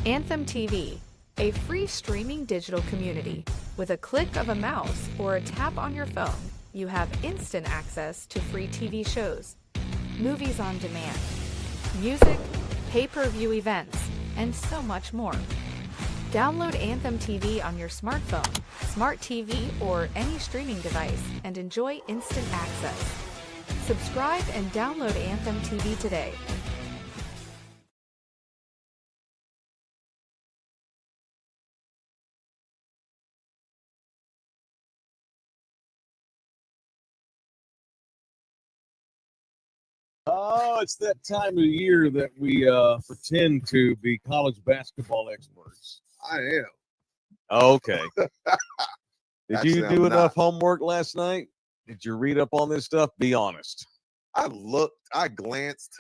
Anthem TV, a free streaming digital community. With a click of a mouse or a tap on your phone, you have instant access to free TV shows, movies on demand, music, pay-per-view events, and so much more. Download Anthem TV on your smartphone, smart TV, or any streaming device and enjoy instant access. Subscribe and download Anthem TV today. Oh, it's that time of year that we pretend to be college basketball experts. I am. Okay. Did Actually, you I'm do enough not. homework last night? Did you read up on this stuff? Be honest. I looked, I glanced,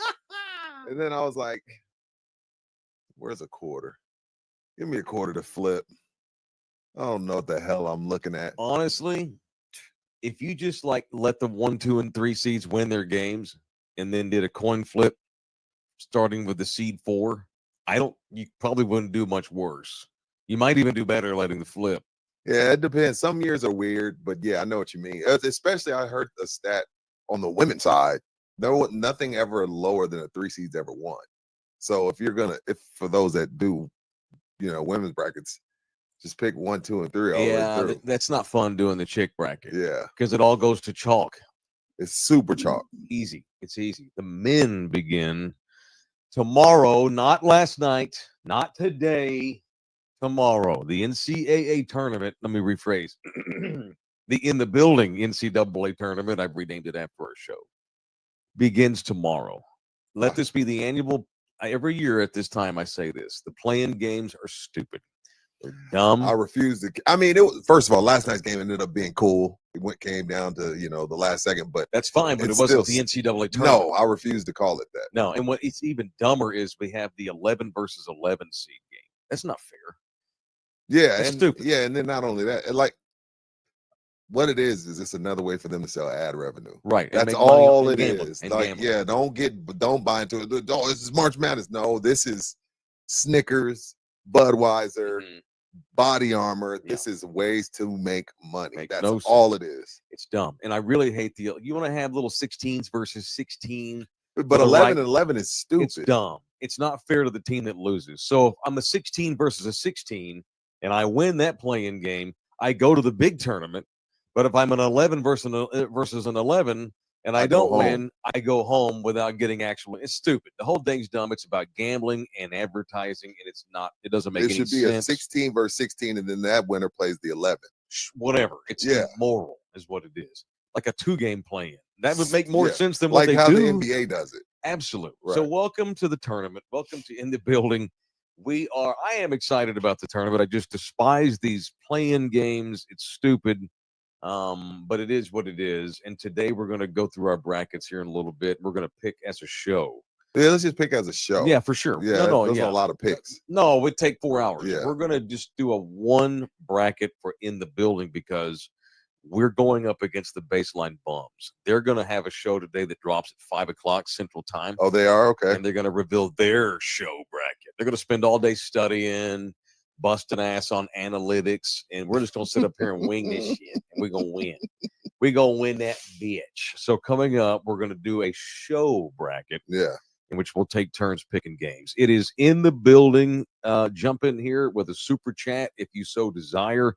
and then I was like, where's a quarter? Give me a quarter to flip. I don't know what the hell I'm looking at. Honestly, if you just let the 1, 2, and 3 seeds win their games and then did a coin flip starting with the seed 4, you probably wouldn't do much worse. You might even do better letting the flip. Yeah, it depends. Some years are weird, but yeah, I know what you mean. Especially, I heard a stat on the women's side. There was nothing ever lower than a 3 seeds ever won. So if for those that do, women's brackets, just pick 1, 2, and 3 all the way through. That's not fun doing the chick bracket. Yeah, because it all goes to chalk. it's super chalk. Easy. It's easy. The men begin tomorrow, not last night, not today, tomorrow. The NCAA tournament, let me rephrase. The In the Building NCAA tournament, I've renamed it after our show, begins tomorrow. Let this be the annual, every year at this time I say this, the play-in games are stupid. They're dumb. I refuse to. I mean, first of all, last night's game ended up being cool. It came down to the last second, but that's fine. But it wasn't the NCAA tournament. No, I refuse to call it that. No, and what it's even dumber is we have the 11 versus 11 seed game. That's not fair. Yeah, that's stupid. Yeah, and then not only that, what it is it's another way for them to sell ad revenue. Right. That's all it is. Yeah, don't buy into it. Oh, this is March Madness. No, this is Snickers, Budweiser. Mm-hmm. Body Armor. Yeah. This is ways to make money. That's all it is. It's dumb. And I really hate you want to have little 16s versus 16. But 11 and 11 is stupid. It's dumb. It's not fair to the team that loses. So if I'm a 16 versus a 16 and I win that play-in game, I go to the big tournament. But if I'm an 11 versus an 11 and I don't win, I go home without getting it's stupid. The whole thing's dumb. It's about gambling and advertising, and it doesn't make any sense. It should be a 16 versus 16, and then that winner plays the 11. Whatever. It's immoral is what it is. Like a 2-game play-in. That would make more sense than what they do. Like how the NBA does it. Absolutely. Right. So welcome to the tournament. Welcome to In the Building. I am excited about the tournament. I just despise these play-in games. It's stupid. But it is what it is. And today we're going to go through our brackets here in a little bit. We're going to pick as a show. Yeah, let's just pick as a show. Yeah, for sure. Yeah, those are a lot of picks. No, it would take 4 hours. Yeah. We're going to just do a 1 bracket for In the Building because we're going up against the Baseline Bums. They're going to have a show today that drops at 5:00 Central Time. Oh, they are? Okay. And they're going to reveal their show bracket. They're going to spend all day studying, busting ass on analytics, and we're just going to sit up here and wing this shit, and we're going to win. We're going to win that bitch. So coming up, we're going to do a show bracket. Yeah. In which we'll take turns picking games. It is In the Building. Jump in here with a super chat if you so desire.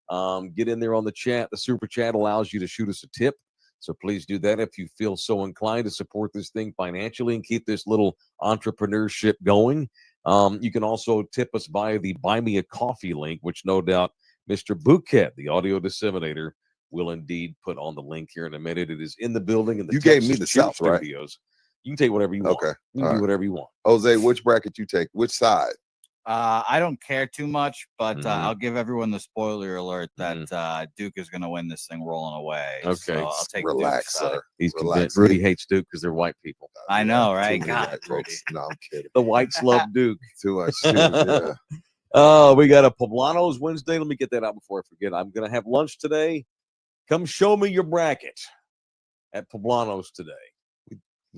Get in there on the chat. The super chat allows you to shoot us a tip. So please do that if you feel so inclined to support this thing financially and keep this little entrepreneurship going. You can also tip us via the Buy Me a Coffee link, which no doubt Mr. Bouquet, the audio disseminator, will indeed put on the link here in a minute. It is In the Building in the Texas gave me the South, studios. Right? You can take whatever you want. Okay. You can do whatever you want. Jose, which bracket you take? Which side? I don't care too much, but I'll give everyone the spoiler alert that Duke is going to win this thing rolling away. Okay. So I'll take Relax, sir. He's convinced. Rudy hates Duke because they're white people. I know, right? God, folks. No, I'm kidding. The whites love Duke. Too much. Yeah. We got a Poblanos Wednesday. Let me get that out before I forget. I'm going to have lunch today. Come show me your bracket at Poblanos today.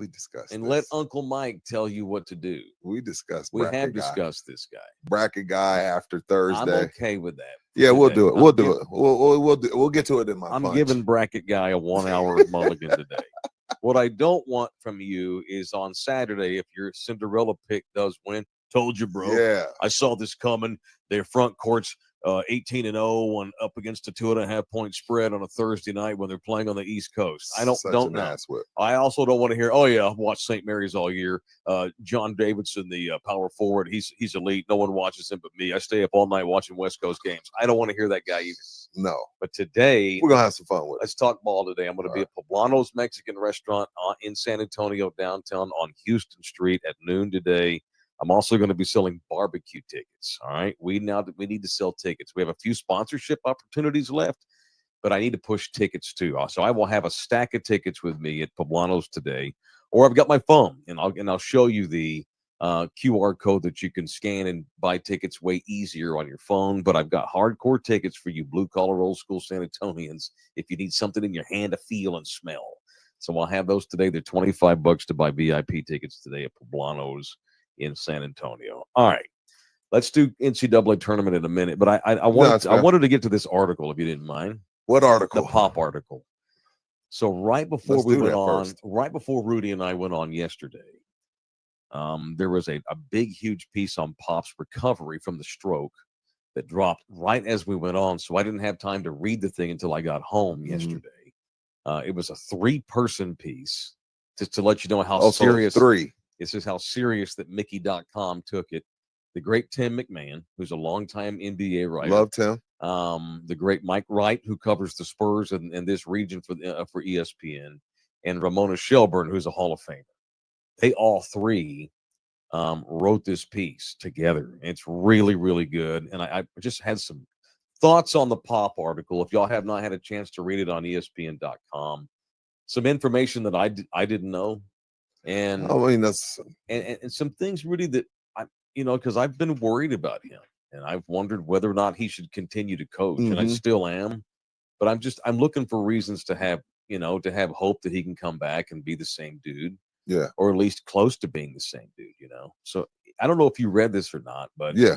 We discussed and this. let Uncle Mike tell you what to do. We discussed. We bracket have guy. discussed this guy. Bracket guy after Thursday. I'm okay with that. Yeah, we'll today. do it. We'll do it. We'll get to it in my I'm punch. giving bracket guy a 1 hour mulligan today. What I don't want from you is on Saturday, if your Cinderella pick does win, told you, bro. Yeah. I saw this coming. Their front court's 18-0 and up against a 2.5-point spread on a Thursday night when they're playing on the East Coast. I don't know. Ass whip. I also don't want to hear, oh yeah, I've watched St. Mary's all year. John Davidson, the power forward, he's elite. No one watches him but me. I stay up all night watching West Coast games. I don't want to hear that guy either. No. But today we're gonna have some fun with it. Let's talk ball today. I'm going to be at Poblano's Mexican Restaurant in San Antonio downtown on Houston Street at noon today. I'm also going to be selling barbecue tickets. All right. We need to sell tickets. We have a few sponsorship opportunities left, but I need to push tickets too. So I will have a stack of tickets with me at Poblano's today, or I've got my phone and I'll show you the QR code that you can scan and buy tickets way easier on your phone. But I've got hardcore tickets for you blue collar old school San Antonians if you need something in your hand to feel and smell. So I'll have those today. They're $25 to buy VIP tickets today at Poblano's in San Antonio. All right. Let's do NCAA tournament in a minute. But I wanted to get to this article, if you didn't mind. What article? The Pop article. So right before right before Rudy and I went on yesterday, there was a big, huge piece on Pop's recovery from the stroke that dropped right as we went on. So I didn't have time to read the thing until I got home yesterday. It was a 3-person piece just to let you know how serious. This is how serious that Mickey.com took it. The great Tim McMahon, who's a longtime NBA writer. Love Tim. The great Mike Wright, who covers the Spurs in this region for ESPN, and Ramona Shelburne, who's a Hall of Famer. They all three wrote this piece together. It's really, really good. And I just had some thoughts on the Pop article. If y'all have not had a chance to read it on ESPN.com, some information that I didn't know. And I mean, that's and some things really that because I've been worried about him and I've wondered whether or not he should continue to coach. And I still am, but I'm looking for reasons to have hope that he can come back and be the same dude. Yeah. Or at least close to being the same dude, So I don't know if you read this or not, but yeah.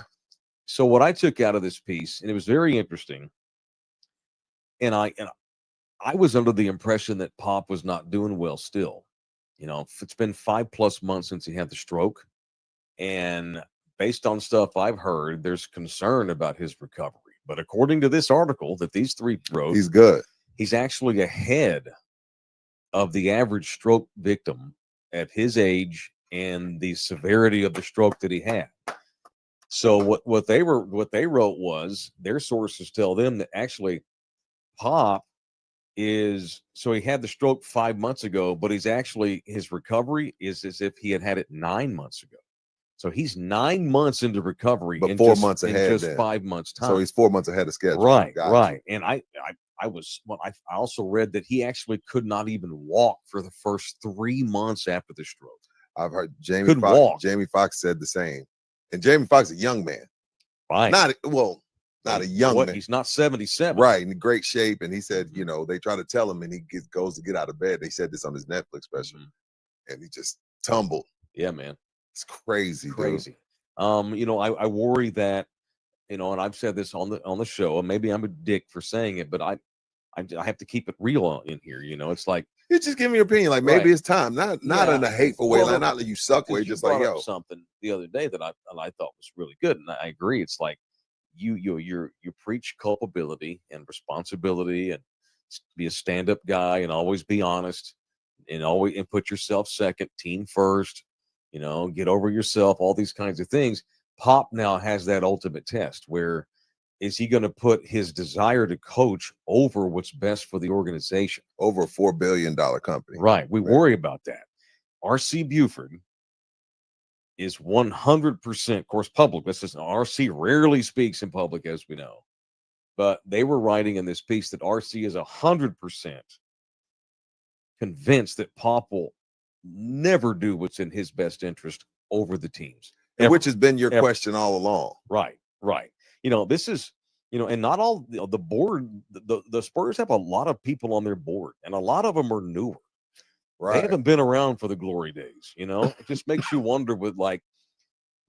So what I took out of this piece, and it was very interesting, and I was under the impression that Pop was not doing well still. It's been 5+ months since he had the stroke. And based on stuff I've heard, there's concern about his recovery. But according to this article that these three wrote, he's good. He's actually ahead of the average stroke victim at his age and the severity of the stroke that he had. So what they wrote was their sources tell them that actually Pop he had the stroke 5 months ago, but his recovery is as if he had it 9 months ago. So he's 9 months into recovery, but 4 months ahead, in just 5 months time. So he's 4 months ahead of schedule. Right. And I also read that he actually could not even walk for the first 3 months after the stroke. I've heard Jamie Foxx said the same. And Jamie Foxx is a young man. Right. Not a young man. He's not 77. Right, in great shape. And he said, they try to tell him and he goes to get out of bed. They said this on his Netflix special. And he just tumbled. Yeah, man. It's crazy. Dude. I worry that, and I've said this on the show, and maybe I'm a dick for saying it, but I have to keep it real in here. It's like, you just give me your opinion. Like maybe it's time, not in a hateful way, like not that you suck way, just like something the other day that I thought was really good, and I agree. It's like you preach culpability and responsibility, and be a stand-up guy, and always be honest, and put yourself second, team first. Get over yourself. All these kinds of things. Pop now has that ultimate test where. Is he going to put his desire to coach over what's best for the organization? Over a $4 billion company. Right. We worry about that. R.C. Buford is 100%, of course, public. R.C. rarely speaks in public, as we know. But they were writing in this piece that R.C. is 100% convinced that Pop will never do what's in his best interest over the teams. Which has been your question all along. Right. This is, and not all the board, the Spurs have a lot of people on their board, and a lot of them are newer, Right. They haven't been around for the glory days, you know? It just makes you wonder with like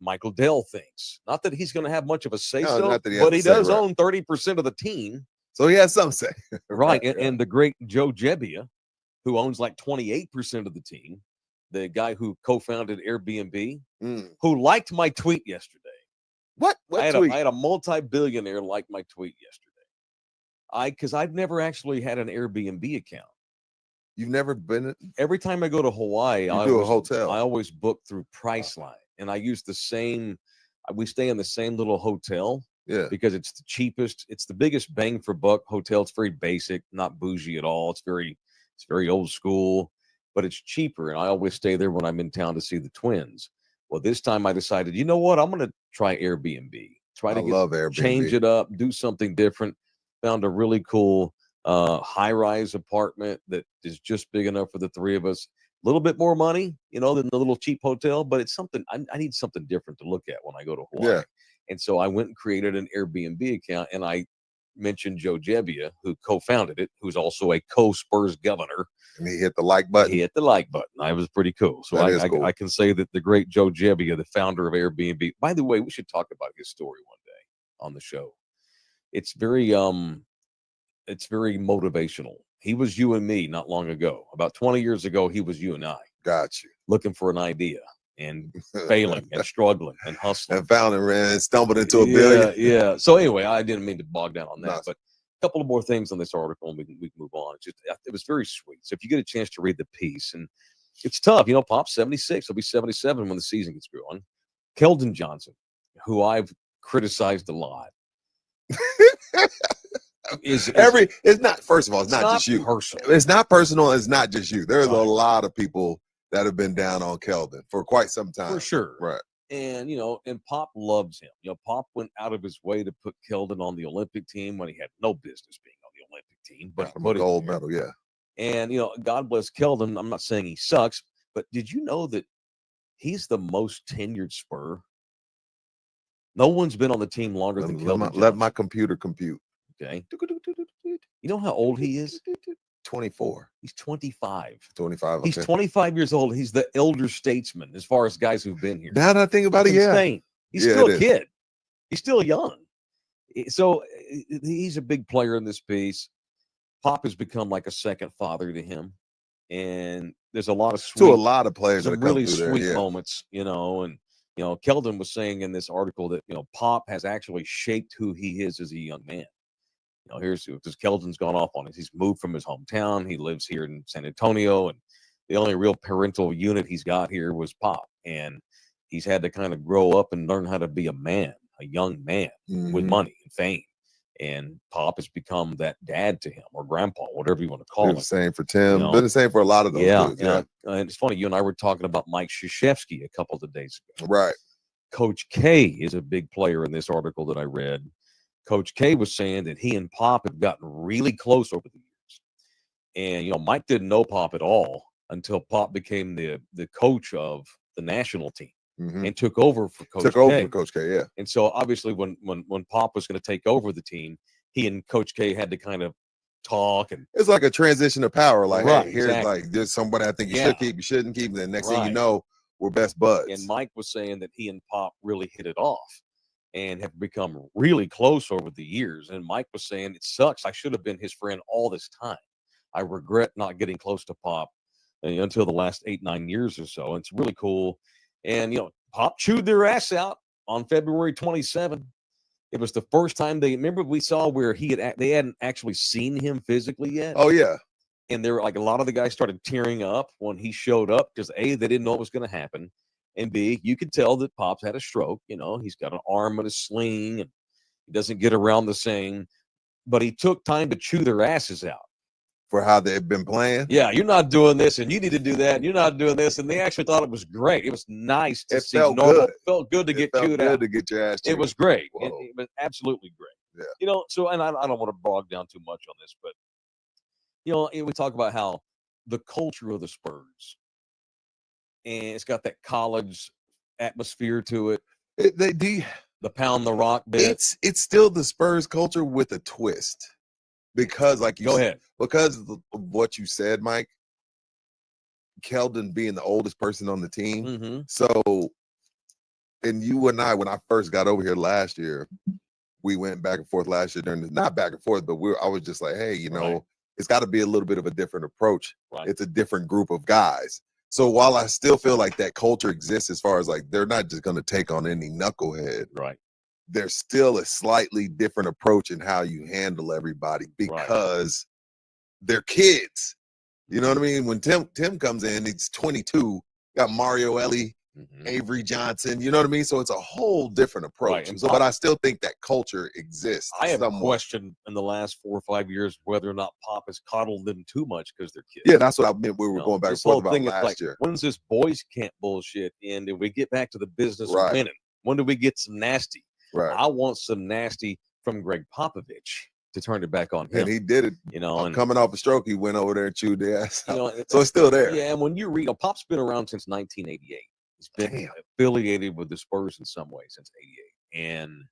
Michael Dell thinks. Not that he's going to have much of a say-so, not that he has but to he say, does right. own 30% of the team. So he has some say. Right. And the great Joe Gebbia, who owns like 28% of the team, the guy who co-founded Airbnb, who liked my tweet yesterday. What tweet? I had a multi-billionaire like my tweet yesterday. Because I've never actually had an Airbnb account. You've never been? Every time I go to Hawaii, I always book through Priceline, and I use the same. We stay in the same little hotel, because it's the cheapest. It's the biggest bang for buck hotel. It's very basic, not bougie at all. It's very old school, but it's cheaper, and I always stay there when I'm in town to see the Twins. Well, this time I decided, you know what? I'm going to try Airbnb. Love Airbnb. Change it up, do something different. Found a really cool high-rise apartment that is just big enough for the three of us. A little bit more money, you know, than the little cheap hotel, but it's something I need something different to look at when I go to Hawaii. Yeah. And so I went and created an Airbnb account, and I mentioned Joe Gebbia, who co-founded it, who's also a co-Spurs governor. And he hit the like button. He hit the like button. I was pretty cool. So I can say that the great Joe Gebbia, the founder of Airbnb. By the way, we should talk about his story one day on the show. It's very motivational. He was you and me not long ago. About 20 years ago, he was you and I. Got you. Looking for an idea and failing and struggling and hustling. And found it and stumbled into a billion. Yeah. So anyway, I didn't mean to bog down on that, but a couple of more things on this article and we can move on. It was very sweet. So if you get a chance to read the piece, and it's tough, you know, Pop's 76. He'll be 77 when the season gets going. Keldon Johnson, who I've criticized a lot. It's not just you. Personal. It's not personal. It's not just you. There's a lot of people that have been down on Keldon for quite some time. For sure. Right. And, you know, and Pop loves him. You know, Pop went out of his way to put Keldon on the Olympic team when he had no business being on the Olympic team. But he put a gold medal, yeah. And, you know, God bless Keldon. I'm not saying he sucks, but did you know that he's the most tenured Spur? No one's been on the team longer than Keldon. Let my computer compute. Okay. You know how old he is? 24. He's 25. 25. Okay. He's 25 years old. He's the elder statesman as far as guys who've been here. Now that I think about it, insane. He's still a kid. He's still young. So he's a big player in this piece. Pop has become like a second father to him. And there's a lot of sweet, to a lot of players, some really sweet moments, you know. And, you know, Keldon was saying in this article that, you know, Pop has actually shaped who he is as a young man. You know, here's because Keldon's gone off on it. He's moved from his hometown. He lives here in San Antonio, and the only real parental unit he's got here was Pop. And he's had to kind of grow up and learn how to be a man, a young man with money and fame. And Pop has become that dad to him, or grandpa, whatever you want to call him. The same for Tim. You know? Been the same for a lot of those dudes. Yeah. And it's funny, you and I were talking about Mike Krzyzewski a couple of days ago. Right. Coach K is a big player in this article that I read. Coach K was saying that he and Pop have gotten really close over the years. And, you know, Mike didn't know Pop at all until Pop became the coach of the national team and took over for Coach K. Yeah. And so obviously when Pop was going to take over the team, he and Coach K had to kind of talk. And it's like a transition of power. Like, right, hey, here's like, there's somebody I think you should keep, you shouldn't keep. And then next thing you know, we're best buds. And Mike was saying that he and Pop really hit it off and have become really close over the years. And Mike was saying, it sucks. I should have been his friend all this time. I regret not getting close to Pop until the last 8-9 years or so. And it's really cool. And, you know, Pop chewed their ass out on February 27. It was the first time remember we saw where they hadn't actually seen him physically yet. Oh, yeah. And there were like a lot of the guys started tearing up when he showed up because A, they didn't know what was going to happen. And B, you could tell that Pop's had a stroke. You know, he's got an arm in a sling and he doesn't get around the same. But he took time to chew their asses out. For how they've been playing? Yeah, you're not doing this and you need to do that. And you're not doing this. And they actually thought it was great. It was nice to see. It felt good to get chewed out. To get your ass chewed. It was great. It was absolutely great. Yeah. You know, so, and I don't want to bog down too much on this, but, you know, we talk about how the culture of the Spurs, and it's got that college atmosphere to it. The pound the rock bit. It's still the Spurs culture with a twist, because like you go ahead, because of what you said, Mike. Keldon being the oldest person on the team. Mm-hmm. So, and you and I, when I first got over here last year, we went back and forth last year not back and forth, but I was just like, hey, it's got to be a little bit of a different approach. Right. It's a different group of guys. So while I still feel like that culture exists as far as like, they're not just going to take on any knucklehead. Right. There's still a slightly different approach in how you handle everybody because they're kids. You know what I mean? When Tim comes in, he's 22, got Mario Ellie, Avery Johnson, you know what I mean? So it's a whole different approach. Right. But I still think that culture exists. I have somewhat. questioned in the last 4 or 5 years whether or not Pop has coddled them too much because they're kids. Yeah, that's what I meant. We were going back and forth about last year. When's this boys camp bullshit end and we get back to the business of winning? When do we get some nasty? Right. I want some nasty from Greg Popovich to turn it back on him. And he did it. And coming off a stroke, he went over there and chewed the ass out. So it's still there. Yeah, and when you read, Pop's been around since 1988. He's been affiliated with the Spurs in some way since '88, and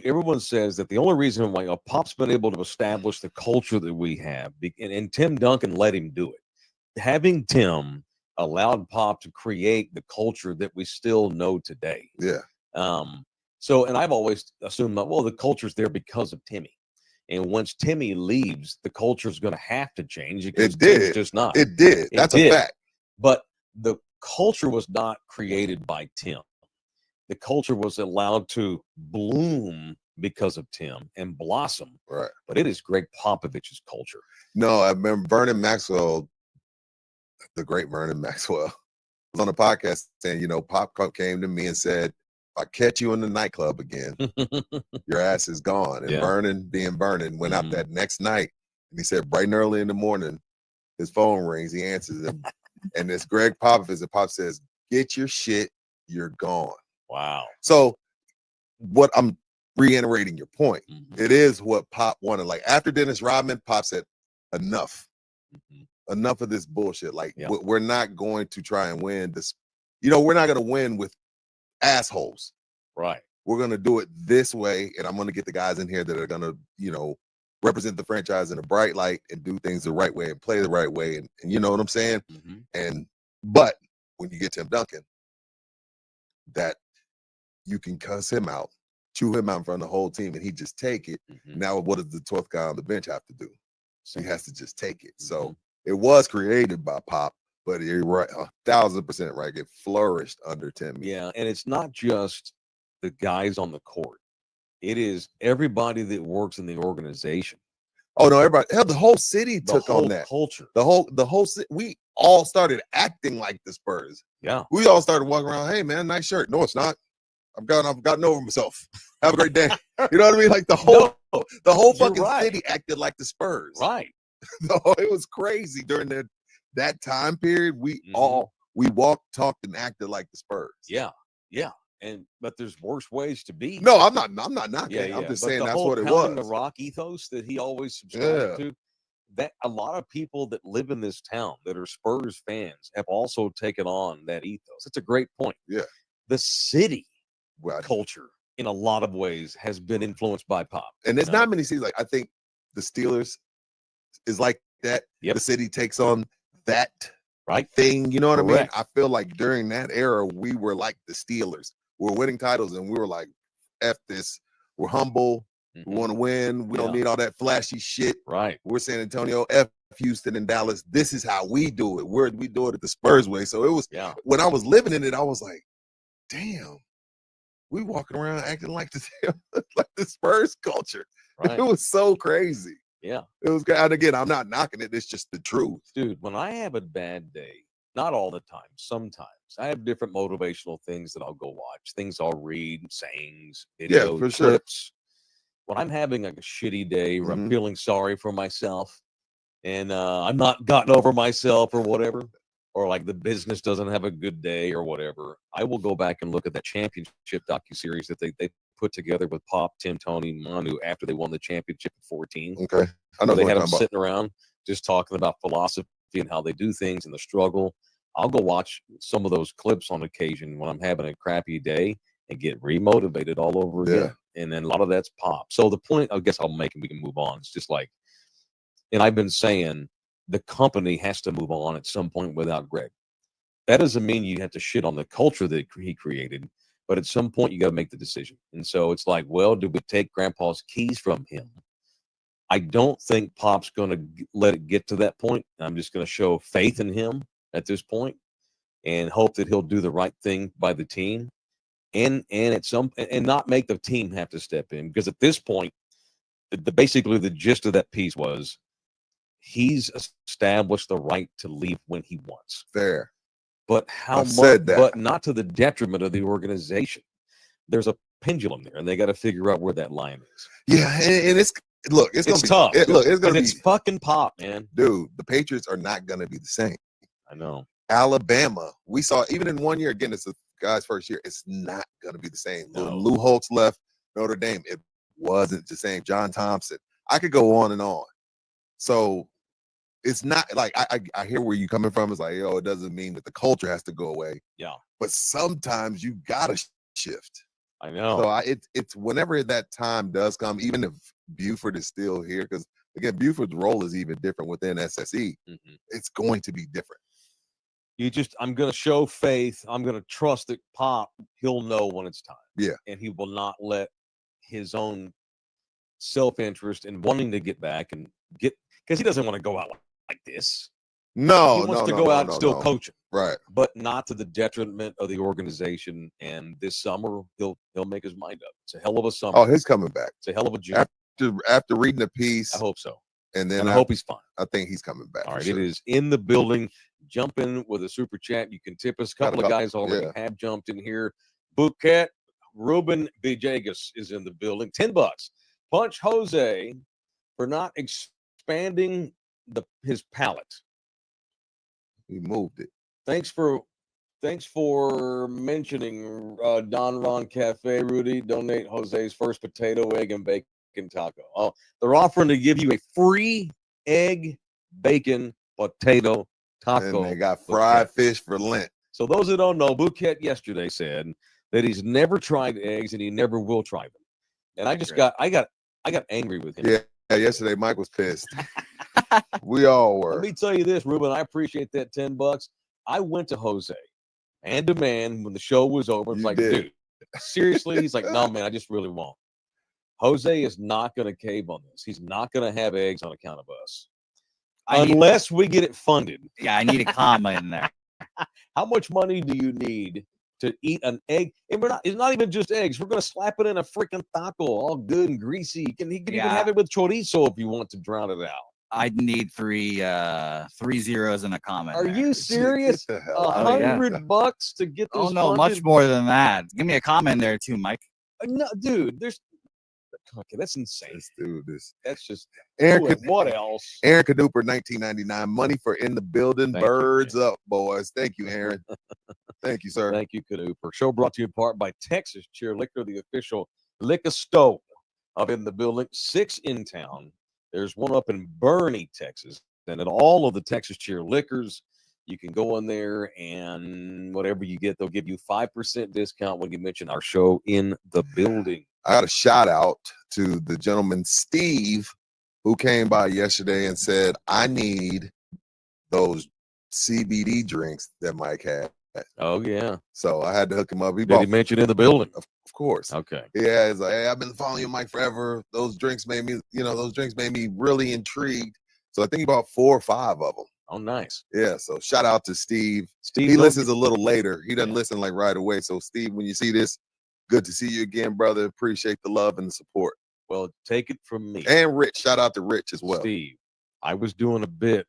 everyone says that the only reason why Pop's been able to establish the culture that we have, and Tim Duncan let him do it. Having Tim allowed Pop to create the culture that we still know today. Yeah. So, and I've always assumed that, the culture's there because of Timmy. And once Timmy leaves, the culture's going to have to change. It did. It's just not. It did. That's a fact. But the culture was not created by Tim. The culture was allowed to bloom because of Tim and blossom. Right. But it is Greg Popovich's culture. No, I remember Vernon Maxwell, the great Vernon Maxwell, was on a podcast saying, Pop came to me and said, if I catch you in the nightclub again, your ass is gone. And Vernon, being Vernon, went out that next night. And he said, bright and early in the morning, his phone rings. He answers it. And it's Greg Popovich. And Pop says, get your shit, you're gone. Wow. So what I'm reiterating your point. It is what Pop wanted. Like after Dennis Rodman, Pop said, enough. Enough of this bullshit. Like we're not going to try and win this. We're not going to win with assholes. Right. We're going to do it this way. And I'm going to get the guys in here that are going to, represent the franchise in a bright light and do things the right way and play the right way. And you know what I'm saying? But when you get Tim Duncan, that you can cuss him out, chew him out in front of the whole team, and he just take it. Now, what does the 12th guy on the bench have to do? So he has to just take it. So it was created by Pop, but you're right, 1,000% right. It flourished under Timmy. Yeah, and it's not just the guys on the court. It is everybody that works in the organization. Oh no, everybody! Hell, the whole city took on that culture. The whole city. We all started acting like the Spurs. Yeah, we all started walking around. Hey man, nice shirt. No, it's not. I've gotten over myself. Have a great day. You know what I mean? Like the whole fucking city acted like the Spurs. Right. It was crazy during that time period. We walked, talked, and acted like the Spurs. Yeah. But there's worse ways to be. No, I'm not knocking. Yeah. I'm just but saying the that's whole what it was. The rock ethos that he always subscribed to. That a lot of people that live in this town that are Spurs fans have also taken on that ethos. It's a great point. Yeah. The city culture in a lot of ways has been influenced by Pop. And there's not many cities. Like I think the Steelers is like that. Yep. The city takes on that thing. You know what I mean? Correct. I feel like during that era, we were like the Steelers. We're winning titles and we were like, F this. We're humble. We want to win. We don't need all that flashy shit. Right. We're San Antonio, F Houston and Dallas. This is how we do it. We do it at the Spurs way. So it was, when I was living in it, I was like, damn, we walking around acting like the Spurs culture. Right. It was so crazy. Yeah. It was good. And again, I'm not knocking it. It's just the truth. Dude, when I have a bad day, not all the time, sometimes I have different motivational things that I'll go watch, things I'll read, sayings, videos, for clips. Sure. When I'm having like a shitty day where I'm feeling sorry for myself and I'm not gotten over myself or whatever, or like the business doesn't have a good day or whatever, I will go back and look at that championship docuseries that they put together with Pop, Tim, Tony, Manu after they won the championship in 14. Okay. I know they had them sitting around just talking about philosophy and how they do things and the struggle. I'll go watch some of those clips on occasion when I'm having a crappy day and get remotivated all over again. And then a lot of that's Pop. So the point I guess I'll make, and we can move on, it's just like, and I've been saying, the company has to move on at some point without Greg. That doesn't mean you have to shit on the culture that he created, but at some point you got to make the decision. And so it's like, well, do we take Grandpa's keys from him? I don't think Pop's going to let it get to that point. I'm just going to show faith in him at this point and hope that he'll do the right thing by the team and not make the team have to step in, because at this point, basically the gist of that piece was he's established the right to leave when he wants. Fair. But how I've much? said that. But not to the detriment of the organization. There's a pendulum there, and they got to figure out where that line is. Yeah, and it's It's tough. It's gonna be. It's fucking Pop, man. Dude, the Patriots are not gonna be the same. I know. Alabama, we saw even in 1 year. Again, it's a guy's first year. It's not gonna be the same. No. When Lou Holtz left Notre Dame, it wasn't the same. John Thompson. I could go on and on. So it's not like I hear where you're coming from. It's like, it doesn't mean that the culture has to go away. Yeah. But sometimes you gotta shift. I know. So it's whenever that time does come, even if Buford is still here, because again, Buford's role is even different within SSE. Mm-hmm. It's going to be different. I'm going to show faith. I'm going to trust that Pop, he'll know when it's time. Yeah. And he will not let his own self-interest in wanting to get back and because he doesn't want to go out like this. No, he wants to go out and still coaching. Right. But not to the detriment of the organization. And this summer, he'll make his mind up. It's a hell of a summer. Oh, he's coming back. It's a hell of a job. After reading the piece. I hope so. And then I hope he's fine. I think he's coming back. All right. Sure. It is in the building. Jump in with a super chat. You can tip us. A couple of guys already have jumped in here. Bouquet, Ruben Villegas is in the building. $10. Punch Jose for not expanding his palate. He moved it. Thanks for mentioning Don Ron Cafe, Rudy. Donate Jose's first potato, egg, and bacon taco. Oh, they're offering to give you a free egg, bacon, potato taco. And they got fried fish for Lent. So those that don't know, Bouquet yesterday said that he's never tried eggs and he never will try them. And I got angry with him. Yeah, yesterday Mike was pissed. We all were. Let me tell you this, Ruben. I appreciate that $10. I went to Jose and demand when the show was over. It's like, dude, seriously? He's like, no, man, I just really won't. Jose is not going to cave on this. He's not going to have eggs on account of us. Unless we get it funded. Yeah, I need a comma in there. How much money do you need to eat an egg? And it's not even just eggs. We're going to slap it in a freaking taco, all good and greasy. He can even have it with chorizo if you want to drown it out. I'd need three zeros and a comma. Are you serious? $100 to get this? Oh no, funded? much more than that. Give me a comma in there too, Mike. No, dude, okay, that's insane. Let's do this. That's just what else? Aaron Caduper, 1999. Money for in the building. Thank Birds you, up, boys. Thank you, Aaron. Thank you, sir. Thank you, Caduper. Show brought to you in part by Texas Cheer Liquor, the official liquor store up in the building. 6 in town. There's one up in Bernie, Texas. And at all of the Texas Cheer Liquors, you can go in there and whatever you get, they'll give you 5% discount when you mention our show in the building. I got a shout out to the gentleman, Steve, who came by yesterday and said, I need those CBD drinks that Mike had. Oh, yeah. So I had to hook him up. Did he mention in the building? Of course. Okay. Yeah, it's like, hey, I've been following you, Mike, forever. Those drinks made me really intrigued. So I think he bought 4 or 5 of them. Oh, nice. Yeah, so shout out to Steve. Steve, he listens a little later. He doesn't listen like right away. So Steve, when you see this, good to see you again, brother. Appreciate the love and the support. Well, take it from me. And Rich, shout out to Rich as well. Steve, I was doing a bit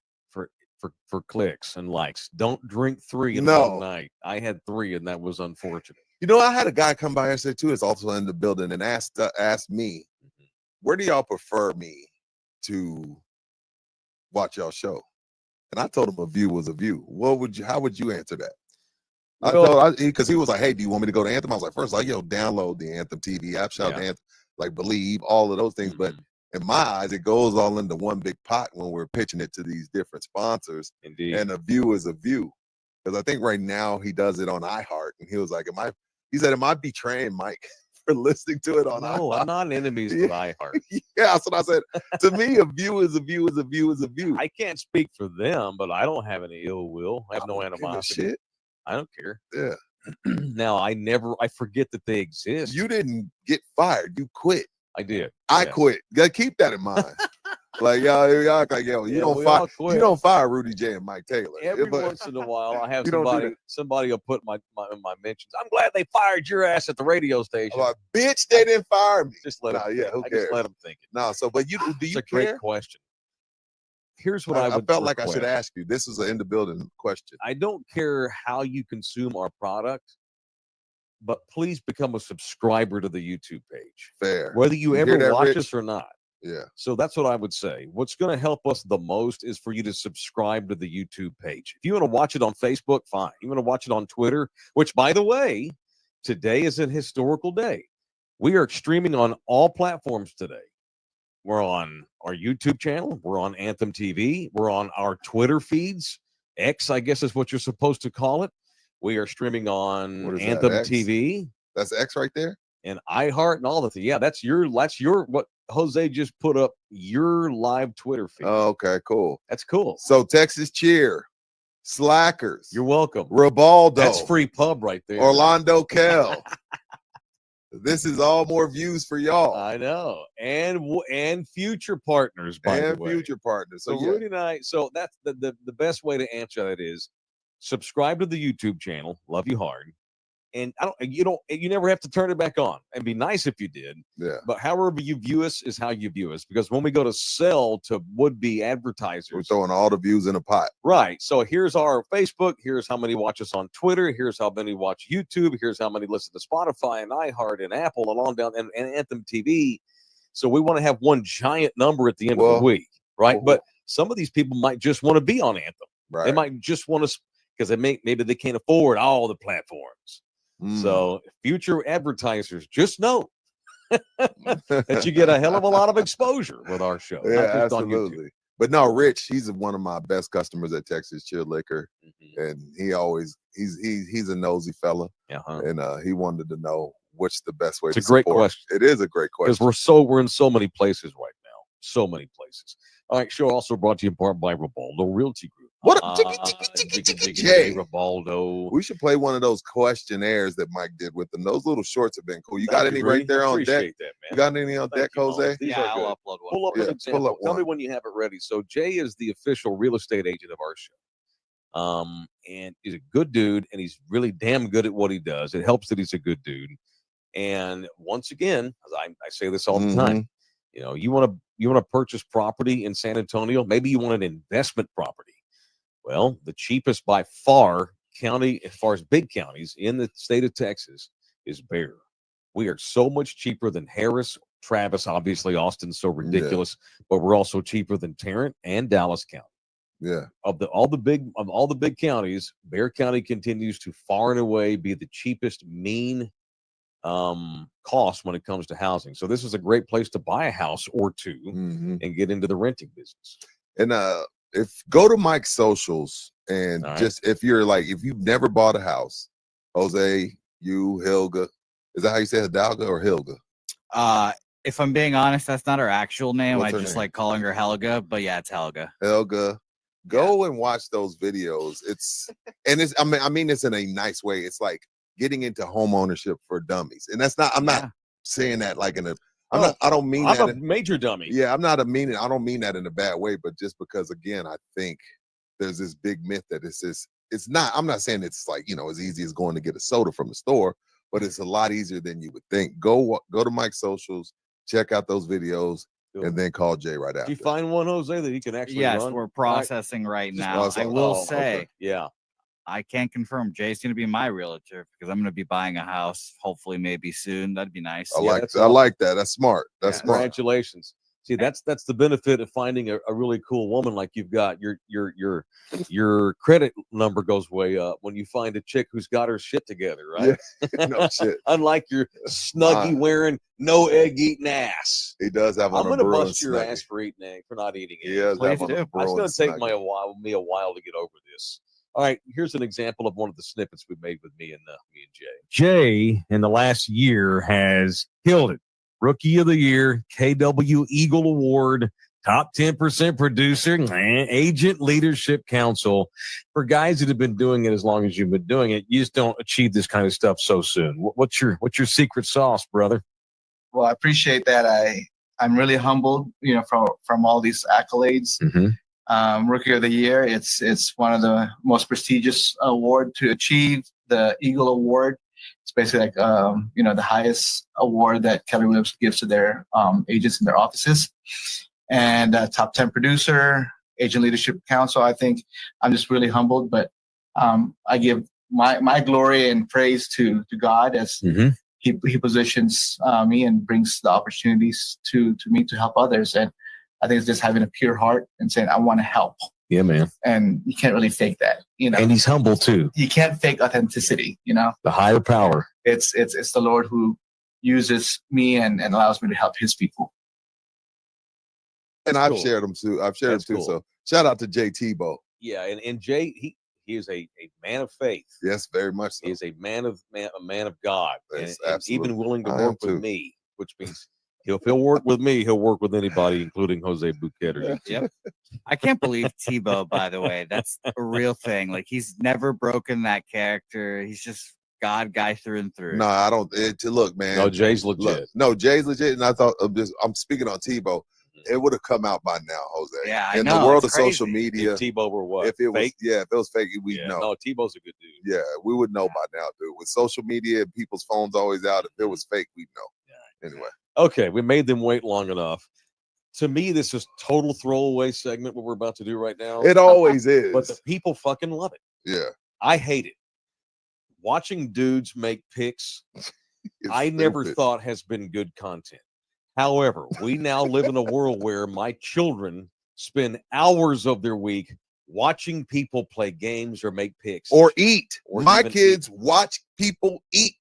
for clicks and likes. Don't drink 3 in one night. I had 3, and that was unfortunate. You know, I had a guy come by yesterday too. It's also in the building and asked me, where do y'all prefer me to watch y'all show? And I told him a view was a view. How would you answer that? Because he was like, hey, do you want me to go to Anthem? I was like, first, download the Anthem TV app, shout out to Anthem, Believe, all of those things. But in my eyes, it goes all into one big pot when we're pitching it to these different sponsors. Indeed. And a view is a view. Because I think right now he does it on iHeart. And he was like, am I betraying Mike for listening to it on No, iHeart. I'm not enemies to iHeart. Yeah, that's what I said. To me, a view is a view is a view is a view. I can't speak for them, but I don't have any ill will. I have no don't give a animosity. shit. I don't care. Yeah. Now, I forget that they exist. You didn't get fired. You quit. I did. I Yeah. quit. Gotta keep that in mind. Like y'all like yo, Yeah, we all quit. you don't fire Rudy J and Mike Taylor. Every But once in a while, I have You don't do somebody will put my mentions. I'm glad they fired your ass at the radio station. I'm like, bitch, they didn't fire me. Just let Nah, them. yeah, who I cares? just let them think it. No, so but do It's you a great care? question. Here's what I would felt like I should request. ask you. This is an in the building question. I don't care how you consume our product, but please become a subscriber to the YouTube page, Fair. whether you You hear ever that, watch Rich? us or not. Yeah. So that's what I would say. What's going to help us the most is for you to subscribe to the YouTube page. If you want to watch it on Facebook, fine. You want to watch it on Twitter, which, by the way, today is an historical day. We are streaming on all platforms today. We're on our YouTube channel. We're on Anthem TV. We're on our Twitter feeds. X, I guess, is what you're supposed to call it. We are streaming on What is that, Anthem X? TV That's X right there? and iHeart and all the things. Yeah, that's your what Jose just put up, your live Twitter feed. Oh, okay, cool. That's cool. So Texas Cheer, Slackers, You're welcome. Ribaldo, That's free pub right there. Orlando Kell. This is all more views for y'all I know. And future partners, by the and way. future partners. So So yeah, Rudy and I, so that's the best way to answer that is subscribe to the YouTube channel. Love you hard. And you never have to turn it back on. It'd be nice if you did. yeah. But however you view us is how you view us. Because when we go to sell to would-be We're advertisers, throwing all the views in a pot. right. So here's our Facebook. Here's how many watch us on Twitter. Here's how many watch YouTube. Here's how many listen to Spotify and iHeart and Apple and on down and Anthem TV. So we want to have one giant number at the end of Well, the week, right? well, But some of these people might just want to be on Anthem. Right. They might just want to because maybe they can't afford all the platforms. Mm. So future advertisers, just know that you get a hell of a lot of exposure with our show. yeah, not just on YouTube. absolutely. But no, Rich, he's one of my best customers at Texas Cheer Liquor, Mhm. and he's a nosy fella, Uh-huh. and he wanted to know what's the best way. It's a to great support. question. It is a great Because question. we're in so many places right now. So many places. All right, show also brought to you in part by Ribaldo Realty Group. What up, Jay? Ribaldo. We should play one of those questionnaires that Mike did with them. Those little shorts have been cool. You got Thank any Rudy. right there on deck? Appreciate that, You man. got any on Thank deck, you, Jose? Holmes. These Yeah, are good. I'll upload one. Pull up Yeah, an pull example. up Tell me one. when you have it ready. So Jay is the official real estate agent of our show. And he's a good dude, and he's really damn good at what he does. It helps that he's a good dude. And once again, as I say this all the time, you know, you want to purchase property in San Antonio. Maybe you want an investment property. Well, the cheapest by far county, as far as big counties in the state of Texas, is Bear. We are so much cheaper than Harris, Travis. Obviously, Austin's so ridiculous, but we're also cheaper than Tarrant and Dallas County. Yeah. Of all the big counties, Bear County continues to far and away be the cheapest mean cost when it comes to housing. So this is a great place to buy a house or two Mhm. and get into the renting business. And if go to Mike's socials and All right. just if you've never bought a house, Jose, you, Hilga, is that how you say Hidalgo or Hilga? If I'm being honest, that's not her actual name. What's I her just name? like calling her Helga, but yeah, it's Helga. Helga, go and watch those videos. It's I mean it's in a nice way. It's like getting into home ownership for dummies. And that's not I'm not saying that like in a I don't mean I'm that a major dummy. yeah, I don't mean that in a bad way, but just because again, I think there's this big myth that it's not, I'm not saying it's like, as easy as going to get a soda from the store, but it's a lot easier than you would think. Go to Mike's socials, check out those videos, Cool. and then call Jay right after. Did you find one, Jose, that you can actually Yes, run? we're processing right Just now. process- I will oh, say, okay. Yeah. I can't confirm Jay's going to be my realtor because I'm going to be buying a house, hopefully, maybe soon. That'd be nice. I Yeah, like that's I like that. That's smart. That's Yeah, smart. Congratulations. See, that's the benefit of finding a really cool woman like you've got. Your credit number goes way up when you find a chick who's got her shit together, right? Yeah. No shit. Unlike your snuggie wearing, no egg eating ass. He does have I'm on a gonna Bruin bust your Snuggie. ass for eating egg, for not eating eggs. He does Please have on do. a It's Bruin gonna take Snuggie. me a while to get over this. All right, here's an example of one of the snippets we made with me and Jay. Jay, in the last year, has killed it. Rookie of the Year, KW Eagle Award, top 10% producer, Agent Leadership Council. For guys that have been doing it as long as you've been doing it, you just don't achieve this kind of stuff so soon. What's your secret sauce, brother? Well, I appreciate that. I'm really humbled, from all these accolades. Mm-hmm. Rookie of the Year. It's one of the most prestigious award to achieve, the Eagle Award. It's basically like the highest award that Kelly Williams gives to their agents in their offices. And top 10 producer, Agent Leadership Council. I think I'm just really humbled, but I give my glory and praise to God as he positions me and brings the opportunities to me to help others. And I think it's just having a pure heart and saying, I want to help. Yeah, man. And you can't really fake that, And he's humble too. You can't fake authenticity, The higher power. It's the Lord who uses me and allows me to help his people. And That's I've cool. shared them too. I've shared That's them too. cool. So shout out to Jay Tebow. Yeah, and Jay, he is a man of faith. Yes, very much so. He is a man of God, Yes, and absolutely. even willing to I am work with too. me, which means if he'll work with me, he'll work with anybody, including Jose Bouquet. Or you. Yep. I can't believe Tebow, by the way. That's a real thing. Like, he's never broken that character. He's just God guy through and through. No, I don't. Look, man. No, Jay's legit. Look, no, Jay's legit. And I thought I'm speaking on Tebow. It would have come out by now, Jose. Yeah, I in know, the world of it's crazy. social media. If Tebow were what? If it was, fake? if it was fake, we'd Yeah, know. no, Tebow's a good dude. Yeah, we would know by now, dude. With social media and people's phones always out, if it was fake, we'd know. Yeah. Anyway. Okay, we made them wait long enough. To me, this is total throwaway segment, what we're about to do right now. It always is. But the people fucking love it. Yeah. I hate it. Watching dudes make picks, I never thought has been good content. However, we now live in a world where my children spend hours of their week watching people play games or make picks. Or eat. Or my even kids watch people eat.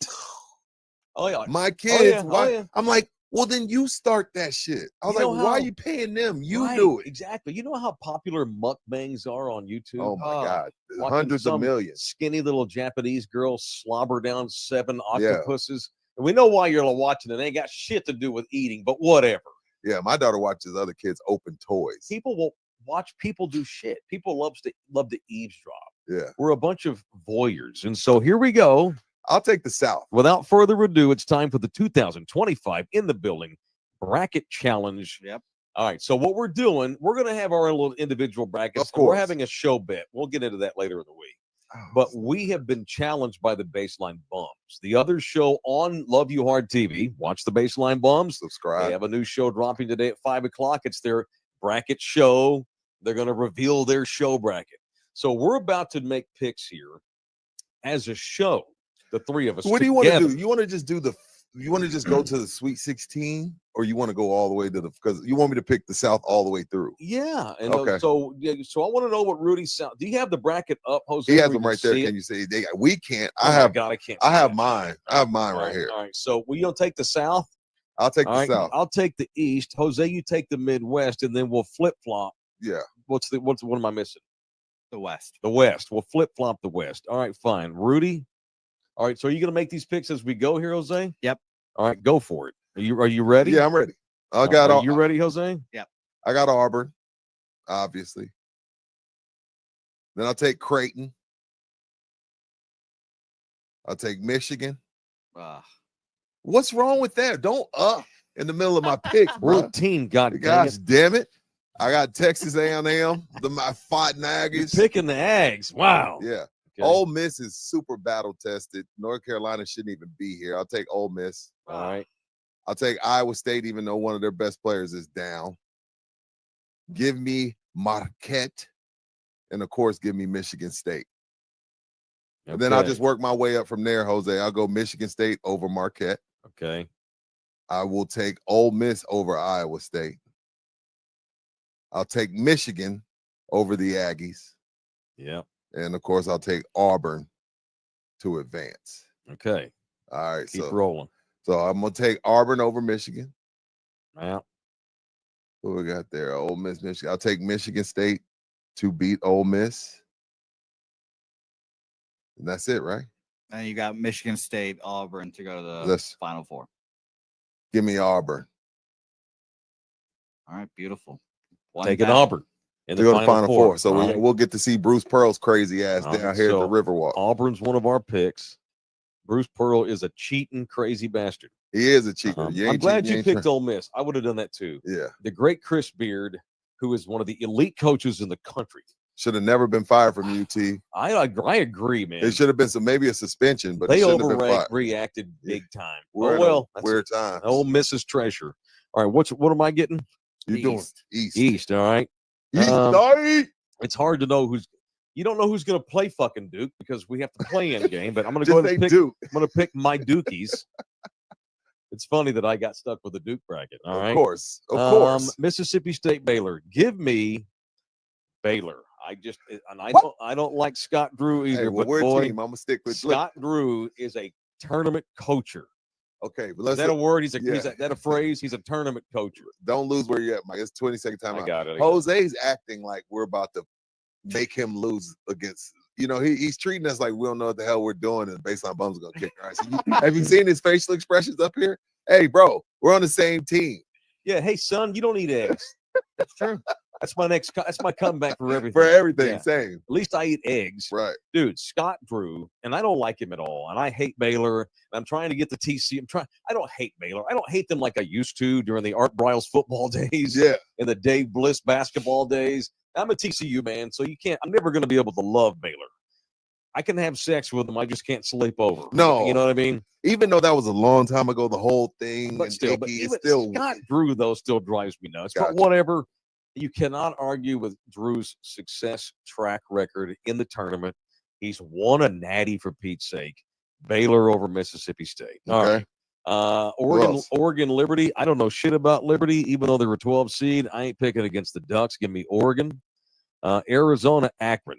Oh, yeah. My kids watch. yeah. I'm like, well, then you start that shit. I was You know like, why are how- you paying them? You Right, do it. Exactly. You know how popular mukbangs are on YouTube? Oh my God. Watching Hundreds of some millions. Skinny little Japanese girl slobber down 7 Yeah. octopuses. And we know why you're watching it. It ain't got shit to do with eating, but whatever. Yeah, my daughter watches other kids open toys. People will watch people do shit. People love to eavesdrop. Yeah. We're a bunch of voyeurs. And so here we go. I'll take the South. Without further ado, it's time for the 2025 in the building bracket challenge. Yep. All right. So what we're doing, we're going to have our own little individual brackets. Of course. We're having a show bet. We'll get into that later in the week. But we have been challenged by the Baseline Bums. The other show on Love You Hard TV, watch the Baseline Bums. Subscribe. They have a new show dropping today at 5 o'clock. It's their bracket show. They're going to reveal their show bracket. So we're about to make picks here as a show, the three of us. What do you want to together. do? You want to just do you want to just go to the Sweet 16, or you want to go all the way to because you want me to pick the South all the way through? Yeah. And Okay. so I want to know what Rudy's sound. Do you have the bracket up, Jose? He has where them you right there. see it? Can you see? We can't. Oh my God, I can't. I see have that. mine. I have mine All right here. All right. So we gonna take the South. I'll take All the right. South. I'll take the East. Jose, you take the Midwest, and then we'll flip flop. Yeah. What am I missing? The West. The West. We'll flip flop the West. All right, fine. Rudy. All right. So are you gonna make these picks as we go here, Jose? Yep. All right, go for it. Are you ready? Yeah, I'm ready. I Are you ready, Jose? Yep. I got Auburn, obviously. Then I'll take Creighton. I'll take Michigan. What's wrong with that? Don't in the middle of my picks, We're bro. a team, God Gosh damn it. I got Texas A&M, my fighting You're Aggies. picking the Ags. Wow. Yeah. Okay. Ole Miss is super battle tested. North Carolina shouldn't even be here. I'll take Ole Miss. All right. I'll take Iowa State, even though one of their best players is down. Give me Marquette. And, of course, give me Michigan State. And then I'll Okay. just work my way up from there, Jose. I'll go Michigan State over Marquette. Okay. I will take Ole Miss over Iowa State. I'll take Michigan over the Aggies. Yeah. And, of course, I'll take Auburn to advance. Okay. All right. Keep rolling. So I'm going to take Auburn over Michigan. Yeah. Who we got there? Ole Miss, Michigan. I'll take Michigan State to beat Ole Miss. And that's it, right? And you got Michigan State, Auburn to go to the Let's- Final Four. Give me Auburn. All right, beautiful. One Taking back. Auburn in To the go to Final Four. So All right. we'll get to see Bruce Pearl's crazy ass All down right, here at the so Riverwalk. Auburn's one of our picks. Bruce Pearl is a cheating, crazy bastard. He is a cheater. I'm glad you picked Ole Miss. I would have done that too. Yeah. The great Chris Beard, who is one of the elite coaches in the country. Should have never been fired from UT. I agree, man. It should have been maybe a suspension, but they he shouldn't have been fired. overreacted big time. We're Oh in well, a weird time. Ole Miss's treasure. All right, what am I getting? You doing East. East? East. All right. East. It's hard to know you don't know who's going to play fucking Duke because we have to play in game. But I'm going to Just go ahead and say pick. Duke. I'm going to pick my Dukies. It's funny that I got stuck with the Duke bracket. All right. Of course. Mississippi State, Baylor. Give me Baylor. I don't like Scott Drew either. Hey, well, but we're boy, a team. I'm gonna stick with Scott Drew is a tournament coacher. Okay, but Is let's that a word? Is yeah. that a phrase? He's a tournament coacher. don't lose where you're at, Mike. It's 20-second I timeout. got it. Jose's acting like we're about to make him lose against. He's treating us like we don't know what the hell we're doing, and baseline bums are gonna kick our ass. Have you seen his facial expressions up here? Hey, bro, we're on the same team. Yeah. Hey, son, you don't eat eggs. That's true. That's my comeback for everything. For everything, Yeah. same. At least I eat eggs. Right. Dude, Scott Drew, and I don't like him at all. And I hate Baylor. And I'm trying to get the TC. I don't hate Baylor. I don't hate them like I used to during the Art Briles football days. Yeah. And the Dave Bliss basketball days. I'm a TCU man, so I'm never going to be able to love Baylor. I can have sex with them. I just can't sleep over. No. You know what I mean? Even though that was a long time ago, the whole thing. But and still, icky, it's even still Scott Drew, though, still drives me nuts. Gotcha. But whatever. You cannot argue with Drew's success track record in the tournament. He's won a natty for Pete's sake. Baylor over Mississippi State. All Okay. right. Oregon, Liberty. I don't know shit about Liberty, even though they're a 12 seed. I ain't picking against the Ducks. Give me Oregon. Arizona, Akron.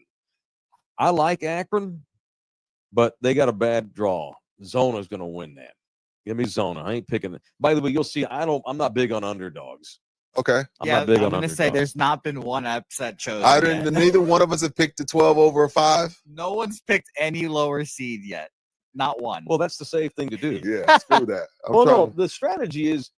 I like Akron, but they got a bad draw. Zona's going to win that. Give me Zona. I ain't picking. By the way, you'll see. I'm not big on underdogs. Okay. I'm not big I'm on gonna underdogs. say there's not been one upset chosen. yet. Neither one of us have picked a 12 over a 5. No one's picked any lower seed yet. Not one. Well, that's the safe thing to do. Yeah, screw that. No. The strategy is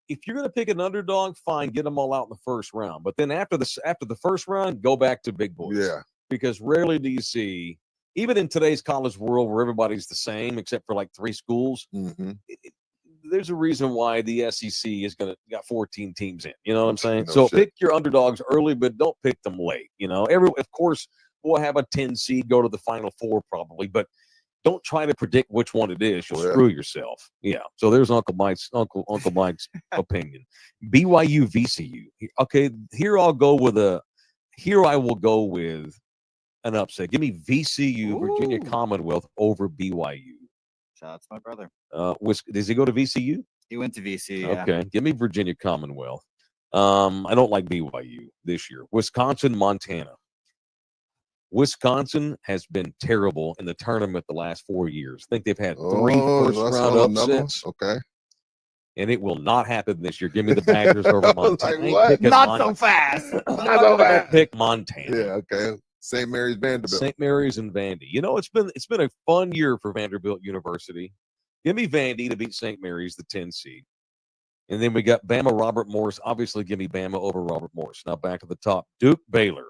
if you're going to pick an underdog, fine, get them all out in the first round. But then after the first round, go back to big boys. Yeah. Because rarely do you see, even in today's college world where everybody's the same except for like 3 schools, Mm-hmm. there's a reason why the SEC is got 14 teams in. You know what I'm saying? No So shit. pick your underdogs early, but don't pick them late. Of course, we'll have a 10 seed go to the Final Four probably, but don't try to predict which one it is. You'll screw yourself. Yeah. So there's Uncle Mike's opinion. BYU VCU. Okay, here I will go with an upset. Give me VCU, Virginia Ooh. Commonwealth over BYU. Shout out to my brother. Does he go to VCU? He went to VC. Yeah. Okay. Give me Virginia Commonwealth. I don't like BYU this year. Wisconsin, Montana. Wisconsin has been terrible in the tournament the last 4 years. I think they've had 3 first-round upsets, Okay. and it will not happen this year. Give me the Badgers over Montana. Like what? Not so fast. Not so bad. Pick Montana. Yeah, okay. St. Mary's Vanderbilt. St. Mary's and Vandy. It's been a fun year for Vanderbilt University. Give me Vandy to beat St. Mary's, the 10 seed. And then we got Bama, Robert Morris. Obviously, give me Bama over Robert Morris. Now back to the top. Duke, Baylor.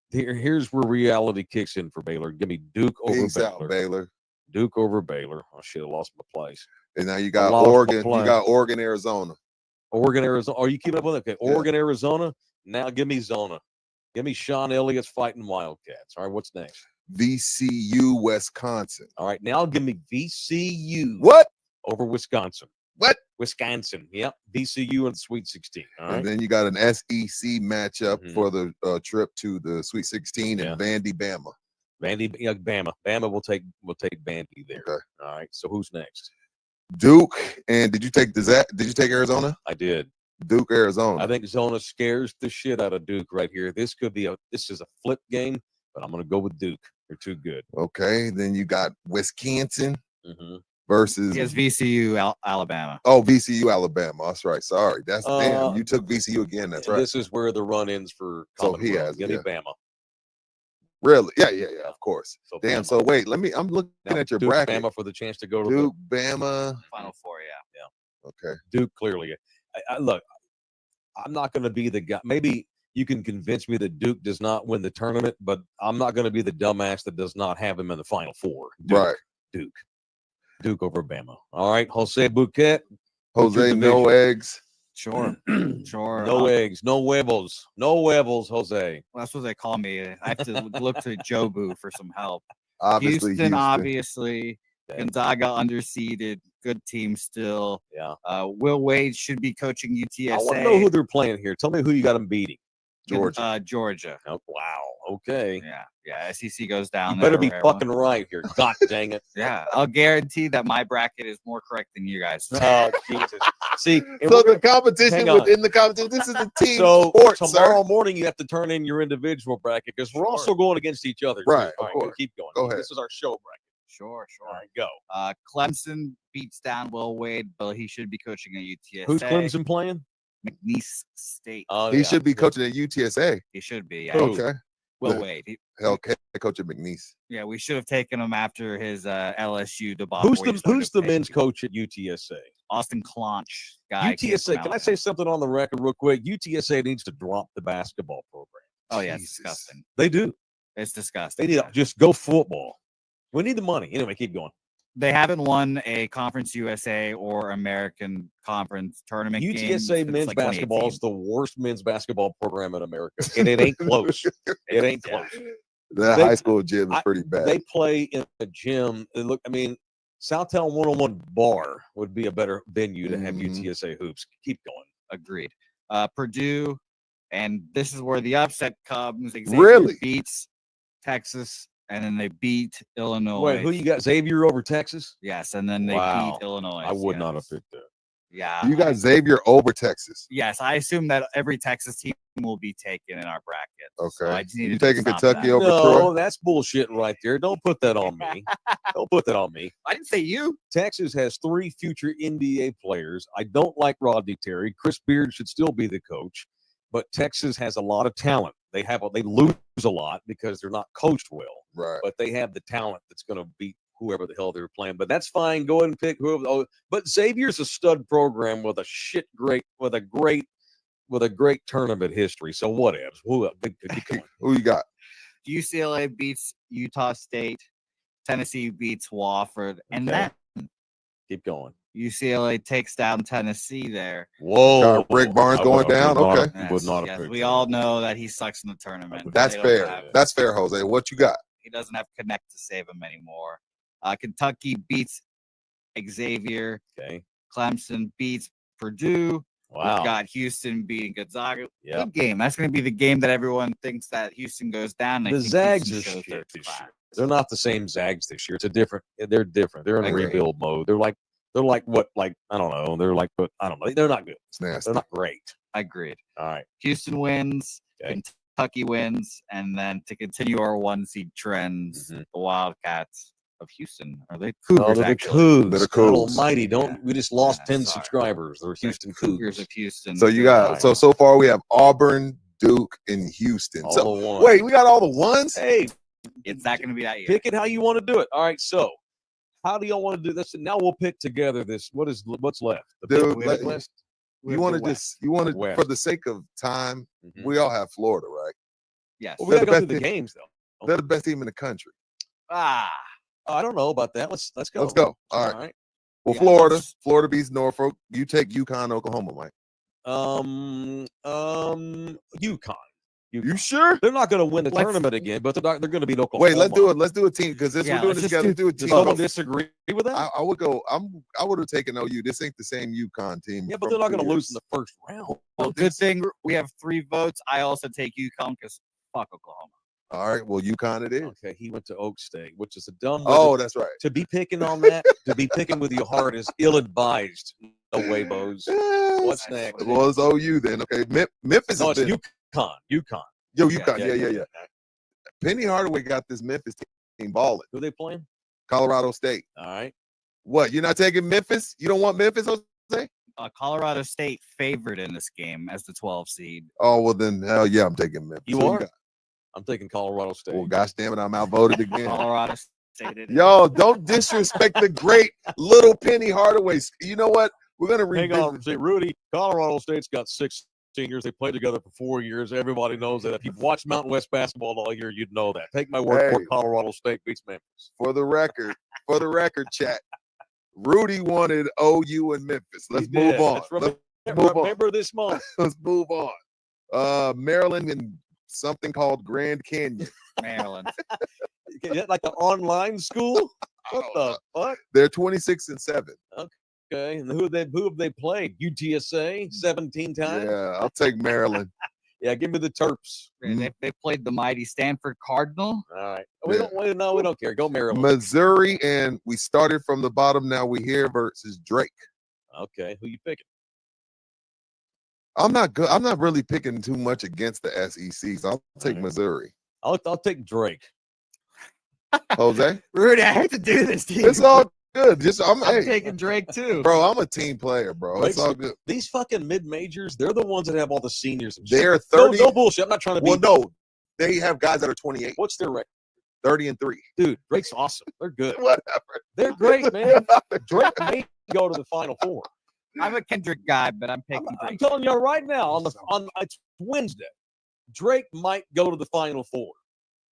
Here's where reality kicks in for Baylor. Give me Duke over Peace Baylor. out, Baylor. Duke over Baylor. I should have lost my place. And now you got lost my Oregon. You place. got Oregon, Arizona. Oregon, Arizona. Are you keeping up with it? Okay. Yeah. Oregon, Arizona. Now give me Zona. Give me Sean Elliott's fighting Wildcats. All right. What's next? VCU, Wisconsin. All right. Now give me VCU. What? Over Wisconsin. What? Wisconsin. Yep. VCU in the Sweet 16. All right. And then you got an SEC matchup Mhm. for the trip to the Sweet 16 and Vandy, Bama. Vandy, Bama. Bama will take Vandy there. Okay. All right. So who's next? Duke. And did you take Arizona? I did. Duke, Arizona. I think Zona scares the shit out of Duke right here. This is a flip game, but I'm going to go with Duke. They're too good. Okay. Then you got Wisconsin Mm-hmm. versus He has VCU, Alabama. VCU, Alabama. That's right. Sorry. That's damn. You took VCU again. That's right. This is where the run-ins for So he Commonwealth. has, Give me yeah. Bama. Really? Yeah. Of course. So Damn. Bama. So wait, I'm looking Now, at your Duke, bracket. Bama for the chance to go to Duke, Bama. Final Four, yeah. Okay. Duke. Clearly, look, I'm not going to be the guy. Maybe you can convince me that Duke does not win the tournament, but I'm not going to be the dumbass that does not have him in the Final Four. Duke, Right. Duke over Bama. All right, Jose Bouquet. Jose, no eggs. Sure. No eggs, no huevos, Jose. Well, that's what they call me. I have to look to Jobu for some help. Obviously, Houston, obviously. Okay. Gonzaga underseeded. Good team still. Yeah. Will Wade should be coaching UTSA. I want to know who they're playing here. Tell me who you got them beating. Georgia. Georgia. Oh, wow. Okay. Yeah. SEC goes down. You better be there, fucking right here. God dang it. Yeah. I'll guarantee that my bracket is more correct than you guys. Oh, Jesus. See, So the competition hang on. within the competition. This is a team so sport, tomorrow sir. morning you have to turn in your individual bracket because we're also going against each other. too. Right, All of right, course. keep going. Go ahead. This is our show bracket. Sure. All right, go. Clemson beats down Will Wade, but he should be coaching at UTSA. Who's Clemson playing? McNeese State. He should be coaching at UTSA. He should be. Yeah. Who? Okay. Will Wade. Hell, head coach at McNeese. Yeah, we should have taken him after his LSU debacle. Who's the men's coach at UTSA? Austin Clonch guy. UTSA. Can I say something on the record real quick? UTSA needs to drop the basketball program. Oh yeah, it's Jesus. disgusting. They do. It's disgusting. They need to just go football. We need the money. Anyway, keep going. They haven't won a Conference USA or American Conference tournament. UTSA men's basketball is the worst men's basketball program in America, and it ain't close. It ain't close. That high school gym is pretty bad. They play in a gym. Look, I mean, Southtown 101 Bar would be a better venue to have UTSA hoops. Keep going. Agreed. Purdue, and this is where the upset comes. Xavier Really? beats Texas, and then they beat Illinois. Wait, who you got? Xavier over Texas? Yes, and then they Wow. beat Illinois. I would not have picked that. Yeah. You got Xavier over Texas. Yes, I assume that every Texas team will be taken in our bracket. Okay. So I just needed You to taking stop Kentucky that. over No, Troy? that's bullshit right there. Don't put that on me. Don't put that on me. I didn't say you. Texas has 3 future NBA players. I don't like Rodney Terry. Chris Beard should still be the coach, but Texas has a lot of talent. They lose a lot because they're not coached well, Right. but they have the talent that's going to beat whoever the hell they're playing. But that's fine. Go ahead and pick whoever. Oh, but Xavier's a stud program with a great tournament history. So whatevs. Who you got? UCLA beats Utah State. Tennessee beats Wofford. And Okay. then Keep going. UCLA takes down Tennessee there. Whoa. Got Rick Barnes going down? Okay. Would not have Yes, picked we that. all know that he sucks in the tournament. That's They don't fair. have- That's fair, Jose. What you got? He doesn't have Connect to save him anymore. Kentucky beats Xavier. Okay. Clemson beats Purdue. Wow. We've got Houston beating Gonzaga. Yeah. Good game. That's going to be the game that everyone thinks that Houston goes down. I The think Zags Houston are shows their shit this class. year. They're not the same Zags this year. They're different. They're in I agree. rebuild mode. They're like what? Like, I don't know. They're like, but I don't know. They're not good. It's nasty. They're not great. Agreed. All right. Houston wins. Okay. Kentucky wins. And then to continue our 1-seed trends, Mhm. the Wildcats of Houston. Are they Oh, Cougars, they're the actually? Cougs. They're the God Cougs. Almighty, we just lost Yeah, 10 sorry. subscribers. They're Houston Cougars Cougs. of Houston. So you Right. got so far we have Auburn, Duke, and Houston. All So the ones. wait, we got all the ones? Hey, It's not going to be that year. pick it how you want to do it. All right. So, how do y'all want to do this? And now we'll pick together this. What's left? The Dude, Big let- West? You want to West. for the sake of time, Mhm. we all have Florida, right? Yes. Well, we got to the go through best the team. games though. They're the best team in the country. I don't know about that. Let's go. Let's go. All right. Well, Yeah, Florida. let's- Florida beats Norfolk. You take UConn, Oklahoma, Mike. UConn. You sure? They're not going to win the Let's- tournament again, but they're going to beat Oklahoma. Wait, let's do it. Let's do a team because Yeah, we're doing let's this just together. do- Do a Does team. someone disagree with that? I would go. I would have taken OU. This ain't the same UConn team. Yeah, but from they're not going to 2 lose years. in the first round. Well, good thing we have 3 votes. I also take UConn because fuck Oklahoma. All right. Well, UConn it is. Okay, he went to Oak State, which is a dumb. way Oh, to- that's right. to be picking on that, to be picking with your heart is ill-advised. No way, Bose. What's next? Well, it's OU then. Okay, Memphis No, is it's been, UConn. UConn. yo UConn. Yeah. Penny Hardaway got this Memphis team balling. Who they playing? Colorado State. All right. What? You're not taking Memphis? You don't want Memphis, Jose? Colorado State favored in this game as the 12 seed. Oh well, then hell yeah, I'm taking Memphis. You Who are? got? I'm taking Colorado State. Well, gosh damn it, I'm outvoted again. Colorado State. It is. Yo, don't disrespect the great little Penny Hardaway. You know what? We're gonna Hang revisit. on, say Rudy. Colorado State's got 6 seniors. They played together for 4 years. Everybody knows that. If you've watched Mountain West basketball all year, you'd know that. Take my word for Hey. it, Colorado State beats Memphis. For the record, chat. Rudy wanted OU and Memphis. Let's He move did. on. Let's Let's move on. remember this month. Let's move on. Maryland and something called Grand Canyon. Maryland. Is that like an online school? What the fuck? They're 26-7. Okay, and who have they played? UTSA 17 times. Yeah, I'll take Maryland. Yeah, give me the Terps. They played the mighty Stanford Cardinal. All right. Yeah. We don't care. Go Maryland. Missouri, and we started from the bottom. Now we here versus Drake. Okay, who you picking? I'm not good. I'm not really picking too much against the SEC, so I'll take Alright. Missouri. I'll take Drake. Jose, Rudy, I hate to do this to you. it's all good. I'm Hey, taking Drake too. bro, I'm a team player, bro. It's all good. These fucking mid-majors, they're the ones that have all the seniors. And shit. They're No, 30. no bullshit. I'm not trying to be. Well, no, they have guys that are 28, What's their record? 30-3. Dude, Drake's awesome. They're good. Whatever. They're great, man. Drake may go to the Final Four. I'm a Kendrick guy, but I'm picking I'm Drake. telling you right now, on it's Wednesday, Drake might go to the Final Four.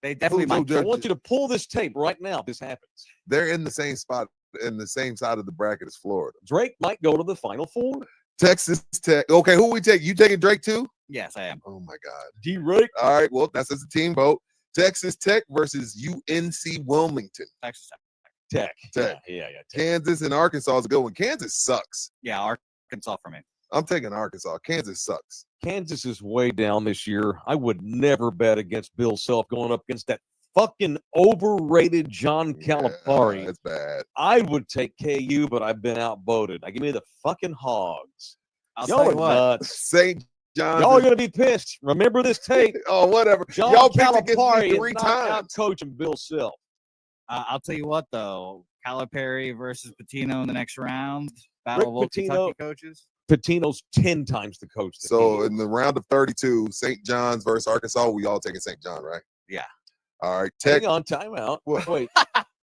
They definitely might. I want you to pull this tape right now if this happens. They're in the same spot, in the same side of the bracket as Florida. Drake might go to the Final Four. Texas Tech. Okay, who we take? You taking Drake too? Yes, I am. Oh my God. D-Rake. All right, well, that's just a team vote. Texas Tech versus UNC Wilmington. Texas Tech. Tech. Yeah. Tech. Kansas and Arkansas is a good one. Kansas sucks. Yeah, Arkansas for me. I'm taking Arkansas. Kansas sucks. Kansas is way down this year. I would never bet against Bill Self going up against that fucking overrated John Calipari. Yeah, that's bad. I would take KU, but I've been outvoted. Give me the fucking Hogs. I'll Y'all tell are you what. nuts. St. John's. Y'all are going to be pissed. Remember this tape. Oh, whatever. John Y'all picked against Calipari me is 3 not out times. coaching Bill Self. I'll tell you what, though. Calipari versus Patino in the next round. Battle of old Pitino. Kentucky coaches. Patino's 10 times the coach. that So he is. in the round of 32, St. John's versus Arkansas, we all taking St. John, right? Yeah. All right. Tech. Hang on, timeout. What? Wait.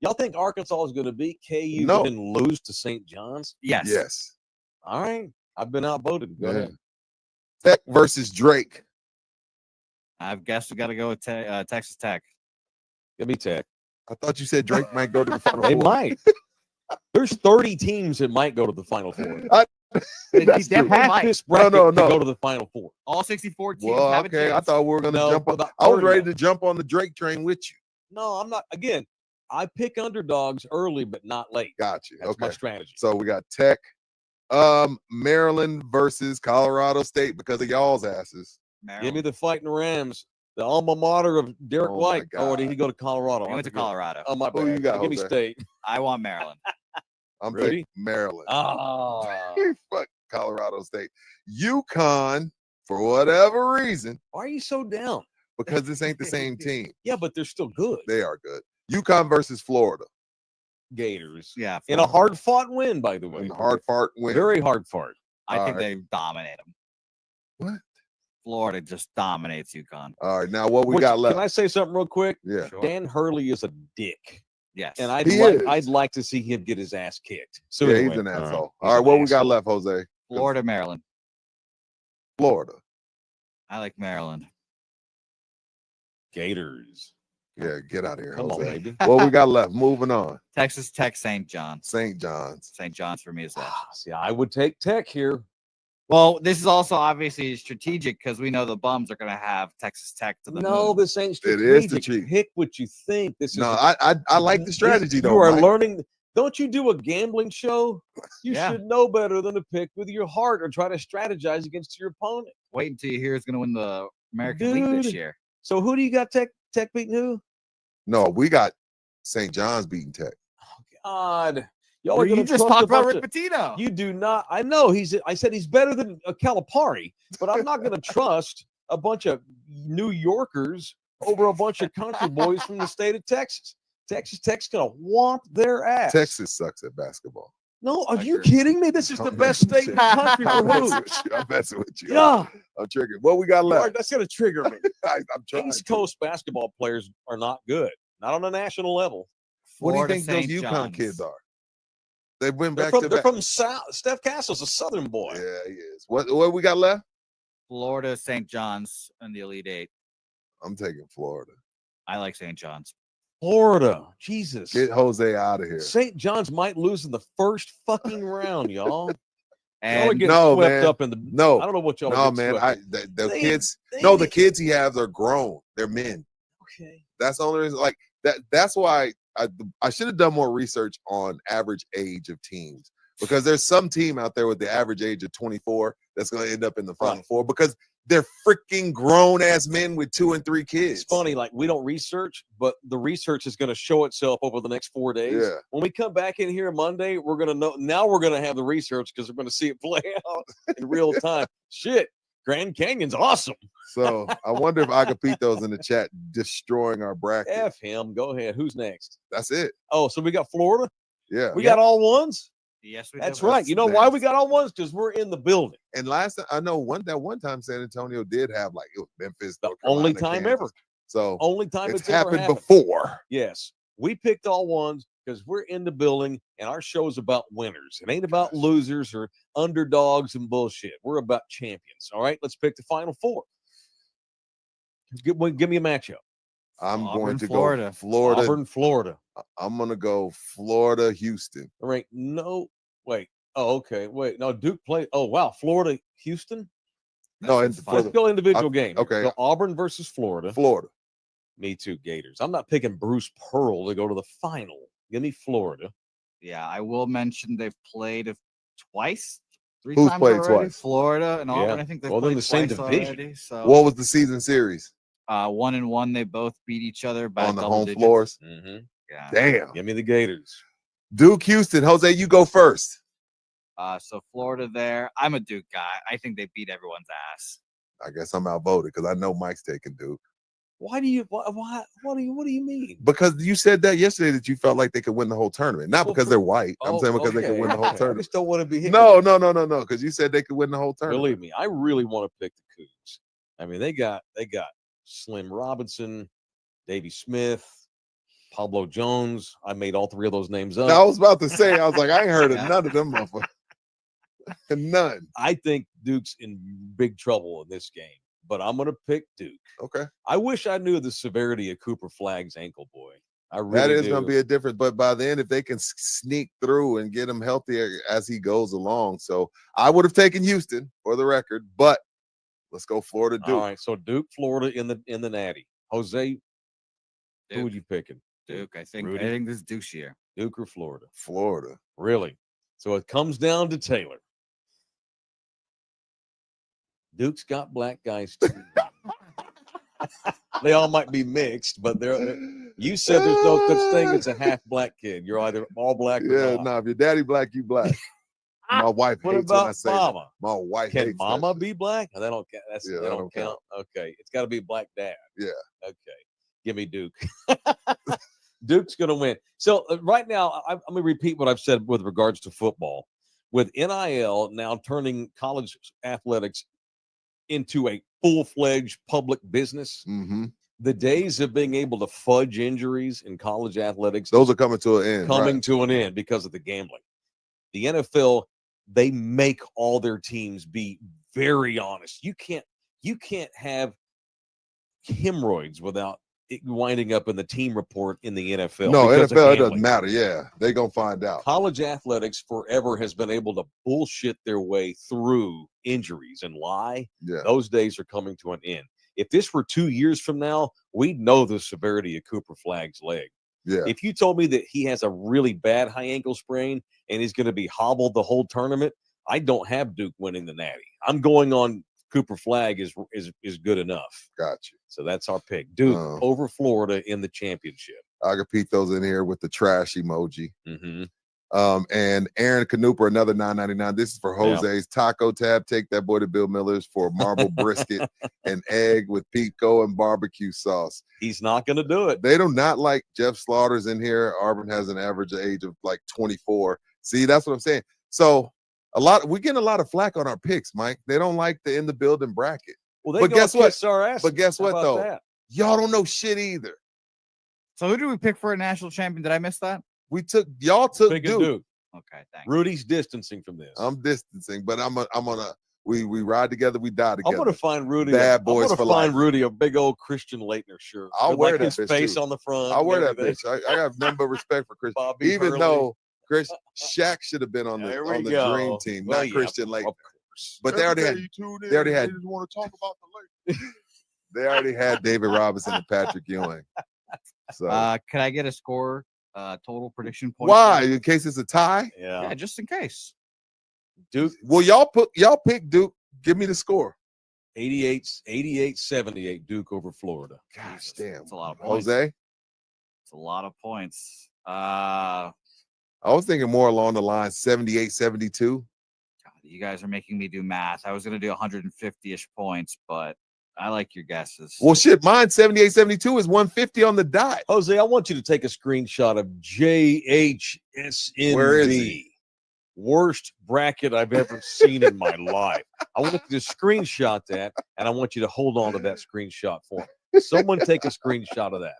Y'all think Arkansas is going to beat KU No. and lose to St. John's? Yes. Yes. All right. I've been outvoted. Go Yeah. ahead. Tech versus Drake. I guess we got to go with Texas Tech. Give me Tech. I thought you said Drake might go to the Final They Four. might. There's 30 teams that might go to the Final Four. That's true. definitely Half might. this bracket No. can go to the Final Four. All 64 teams Well, have a okay. I chance. thought we were going to No, jump on. about I was 30 ready of them. to jump on the Drake train with you. No, I'm not. Again, I pick underdogs early, but not late. Got you. That's Okay. my strategy. So we got Tech, Maryland versus Colorado State because of y'all's asses. Maryland. Give me the Fighting Rams, the alma mater of Derek Oh, my White. Or did God. he go to Colorado? I I went to forget. Colorado. Oh, my Who bad. you got, Give me Jose? State. I want Maryland. I'm Rudy? taking Maryland. Oh. Fuck Colorado State. UConn, for whatever reason, Why are you so down? because this ain't the same team. Yeah, but they're still good. They are good. UConn versus Florida. Gators. Yeah. In a hard-fought win, by the way. And hard fart win. Very hard fought. I think All they dominate them. What? Florida just dominates UConn. All right. Now what we Which- got left? Can I say something real quick? Yeah. Sure. Dan Hurley is a dick. Yes. And He is. I'd like to see him get his ass kicked. So Yeah, anyway, he's an all right. asshole. He's All right. an What we got asshole. left, Jose? Florida, Maryland. Florida. I like Maryland. Gators. Yeah, get out of here, Come on, Jose. baby. What we got left? Moving on. Texas Tech, St. John's. St. John's. St. John's for me is that. See, I would take Tech here. Well, this is also obviously strategic because we know the bums are going to have Texas Tech to the No, moon. this ain't It strategic. is strategic. Pick what you think. This is No, I like the strategy though. You are Mike. learning. Don't you do a gambling show? You Yeah. should know better than to pick with your heart or try to strategize against your opponent. Wait until you hear who's going to win the American League this Dude. year. So who do you got? Tech beating who? No, we got St. John's beating Tech. God, y'all Well, are you going to just talked about Rick Pitino. You do not. I know I said he's better than a Calipari, but I'm not going to trust a bunch of New Yorkers over a bunch of country boys from the state of Texas. Texas Tech's going to whomp their ass. Texas sucks at basketball. No, are I you agree. kidding me? This is the best state in the country for I'm messing hoops. with you. I'm messing with you. Yeah. I'm triggered. What we got left? That's going to trigger me. I'm trying. East Coast basketball players are not good. Not on a national level. What do you Florida think those St. UConn John's. kids are? They went They're back from, to they're back. from South. Steph Castle's a Southern boy. Yeah, he is. What we got left? Florida St. John's in the Elite Eight. I'm taking Florida. I like St. John's. Florida. Jesus. Get Jose out of here. St. John's might lose in the first fucking round, y'all. Y'all are And getting No, swept man. up in the. No. I don't know what y'all No, are man. getting swept in. The They- kids. they- No, the kids he has are grown. They're men. Okay. That's the only reason. Like that. That's why I should have done more research on average age of teams, because there's some team out there with the average age of 24 that's going to end up in the Final Right. Four because they're freaking grown ass men with 2 and 3 kids. It's funny, like we don't research, but the research is going to show itself over the next 4 days. Yeah. When we come back in here Monday, we're going to know. Now we're going to have the research because we're going to see it play out in real time. Shit, Grand Canyon's awesome. So I wonder if Agapito's in the chat destroying our bracket. F him. Go ahead. Who's next? That's it. Oh, so we got Florida. Yeah. We got all ones. yes, we That's do. right. You know why we got all ones? Because we're in the building. And last time I know one time San Antonio did have like it was Memphis. The North only Carolina, time Kansas. ever. So Only time it's it's ever happened happened. before. Yes. We picked all ones because we're in the building and our show is about winners. It ain't about losers or underdogs and bullshit. We're about champions. All right. Let's pick the final four. Give me a matchup. I'm Auburn, going to Florida. go Florida. Auburn, Florida. I'm gonna go Florida, Houston. All right. No. Wait. Oh, okay. Wait. No, Duke played. Oh, wow. Florida, Houston. No, and That's for Let's the go individual game. okay. So Auburn versus Florida. Florida. Me too, Gators. I'm not picking Bruce Pearl to go to the final. Give me Florida. Yeah, I will mention they've played twice, three Who's times played already. twice? Florida and Auburn. Yeah. I think they've Well, they're in played the same twice division. already. So What was the season series 1-1, they both beat each other by on the double home digits. floors? Mm-hmm. Yeah. Damn. Give me the Gators. Duke, Houston. Jose, you go first. So Florida there. I'm a Duke guy. I think they beat everyone's ass. I guess I'm outvoted because I know Mike's taking Duke. Why do you? What do you mean? Because you said that yesterday that you felt like they could win the whole tournament. Not Well, because they're white. I'm Oh, saying because they could okay, win the whole okay. I tournament. just don't want to be hit. No. with Because you said they could win the whole it. tournament. Believe me, I really want to pick the Cougs. I mean, they got Slim Robinson, Davy Smith, Pablo Jones. I made all three of those names up. I was about to say, I was like, I ain't heard of none of them motherfuckers. None. I think Duke's in big trouble in this game, but I'm going to pick Duke. Okay. I wish I knew the severity of Cooper Flagg's ankle, boy. I really That is do. going to be a difference. But by then, if they can sneak through and get him healthier as he goes along. So I would have taken Houston for the record, but let's go Florida Duke. All right, so Duke, Florida in the Natty. Jose, who Duke. would you picking? Duke. I think Rudy? this is Duke's year. Duke or Florida? Florida. Really? So it comes down to Taylor. Duke's got black guys too. They all might be mixed, but you said there's no such thing as a half black kid. You're either all black or Yeah, not. no, if your daddy black, you black. My wife What hates when I about say that. mama? My wife Can hates that mama shit. be black? They don't count. Yeah, They don't count. Okay, it's got to be black dad. Yeah. Okay, give me Duke. Duke's going to win. So right now, I'm going to repeat what I've said with regards to football. With NIL now turning college athletics into a full-fledged public business, Mm-hmm. the days of being able to fudge injuries in college athletics Those are coming to an end. coming right. to an end because of the gambling. The NFL, they make all their teams be very honest. You can't have hemorrhoids without it winding up in the team report in the NFL. No, because of NFL, it doesn't gambling. matter. Yeah, they're going to find out. College athletics forever has been able to bullshit their way through injuries and lie. Yeah. Those days are coming to an end. If this were 2 years from now, we'd know the severity of Cooper Flagg's leg. Yeah. If you told me that he has a really bad high ankle sprain and he's going to be hobbled the whole tournament, I don't have Duke winning the Natty. I'm going on Cooper Flagg is good enough. Got you. So that's our pick. Duke Oh. over Florida in the championship. Agapito's in here with the trash emoji. Mm-hmm. And Aaron Canuper, another $9.99. This is for Yeah. Jose's Taco Tab. Take that boy to Bill Miller's for marble brisket and egg with pico and barbecue sauce. He's not going to do it. They do not like Jeff Slaughter's in here. Auburn has an average age of like 24. See, that's what I'm saying. So we're getting a lot of flack on our picks, Mike. They don't like the in the building bracket. Well, they But go guess what? kiss our asses. But guess How what about though? that? Y'all don't know shit either. So who did we pick for a national champion? Did I miss that? Y'all took Pick a Duke. Duke. Okay, thanks. Rudy's distancing from this. I'm distancing, but we ride together, we die together. I'm gonna find Rudy. Bad boys I'm for gonna find life. Rudy a big old Christian Laettner shirt. I'll with, wear like, that his bitch, face too. on the front. I'll wear and that bitch. I have nothing but respect for Christian. Bobby Even Hurley. though Shaq should have been on the There we Dream go. Team, Well, not yeah, Christian Laettner. Of course. But they already had They just want to talk about the Lakers. they already had David Robinson and Patrick Ewing. So Can I get a score, total prediction point? why? In case it's a tie? Yeah. Yeah, just in case. Duke Well, y'all pick Duke. Give me the score. 88-78 Duke over Florida. Gosh Jesus, damn. that's a lot of points. Jose? It's a lot of points. I was thinking more along the line 78-72. God, you guys are making me do math. I was gonna do 150-ish points, but I like your guesses. Well, shit, mine 78-72 is 150 on the dot. Jose, I want you to take a screenshot of JHSNB. Where is he? Worst bracket I've ever seen in my life. I want you to screenshot that, and I want you to hold on to that screenshot for me. Someone take a screenshot of that.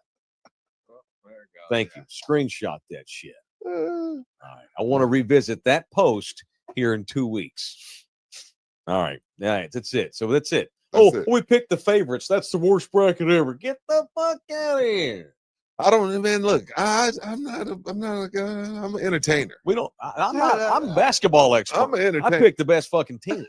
Thank you. Screenshot that shit. All right. I want to revisit that post here in 2 weeks. All right. That's it. So that's it. That's it. We picked the favorites. That's the worst bracket ever. Get the fuck out of here. I don't, man. Look, I'm an entertainer. We don't. I'm a basketball expert. I'm an I entertainer. picked the best fucking teams.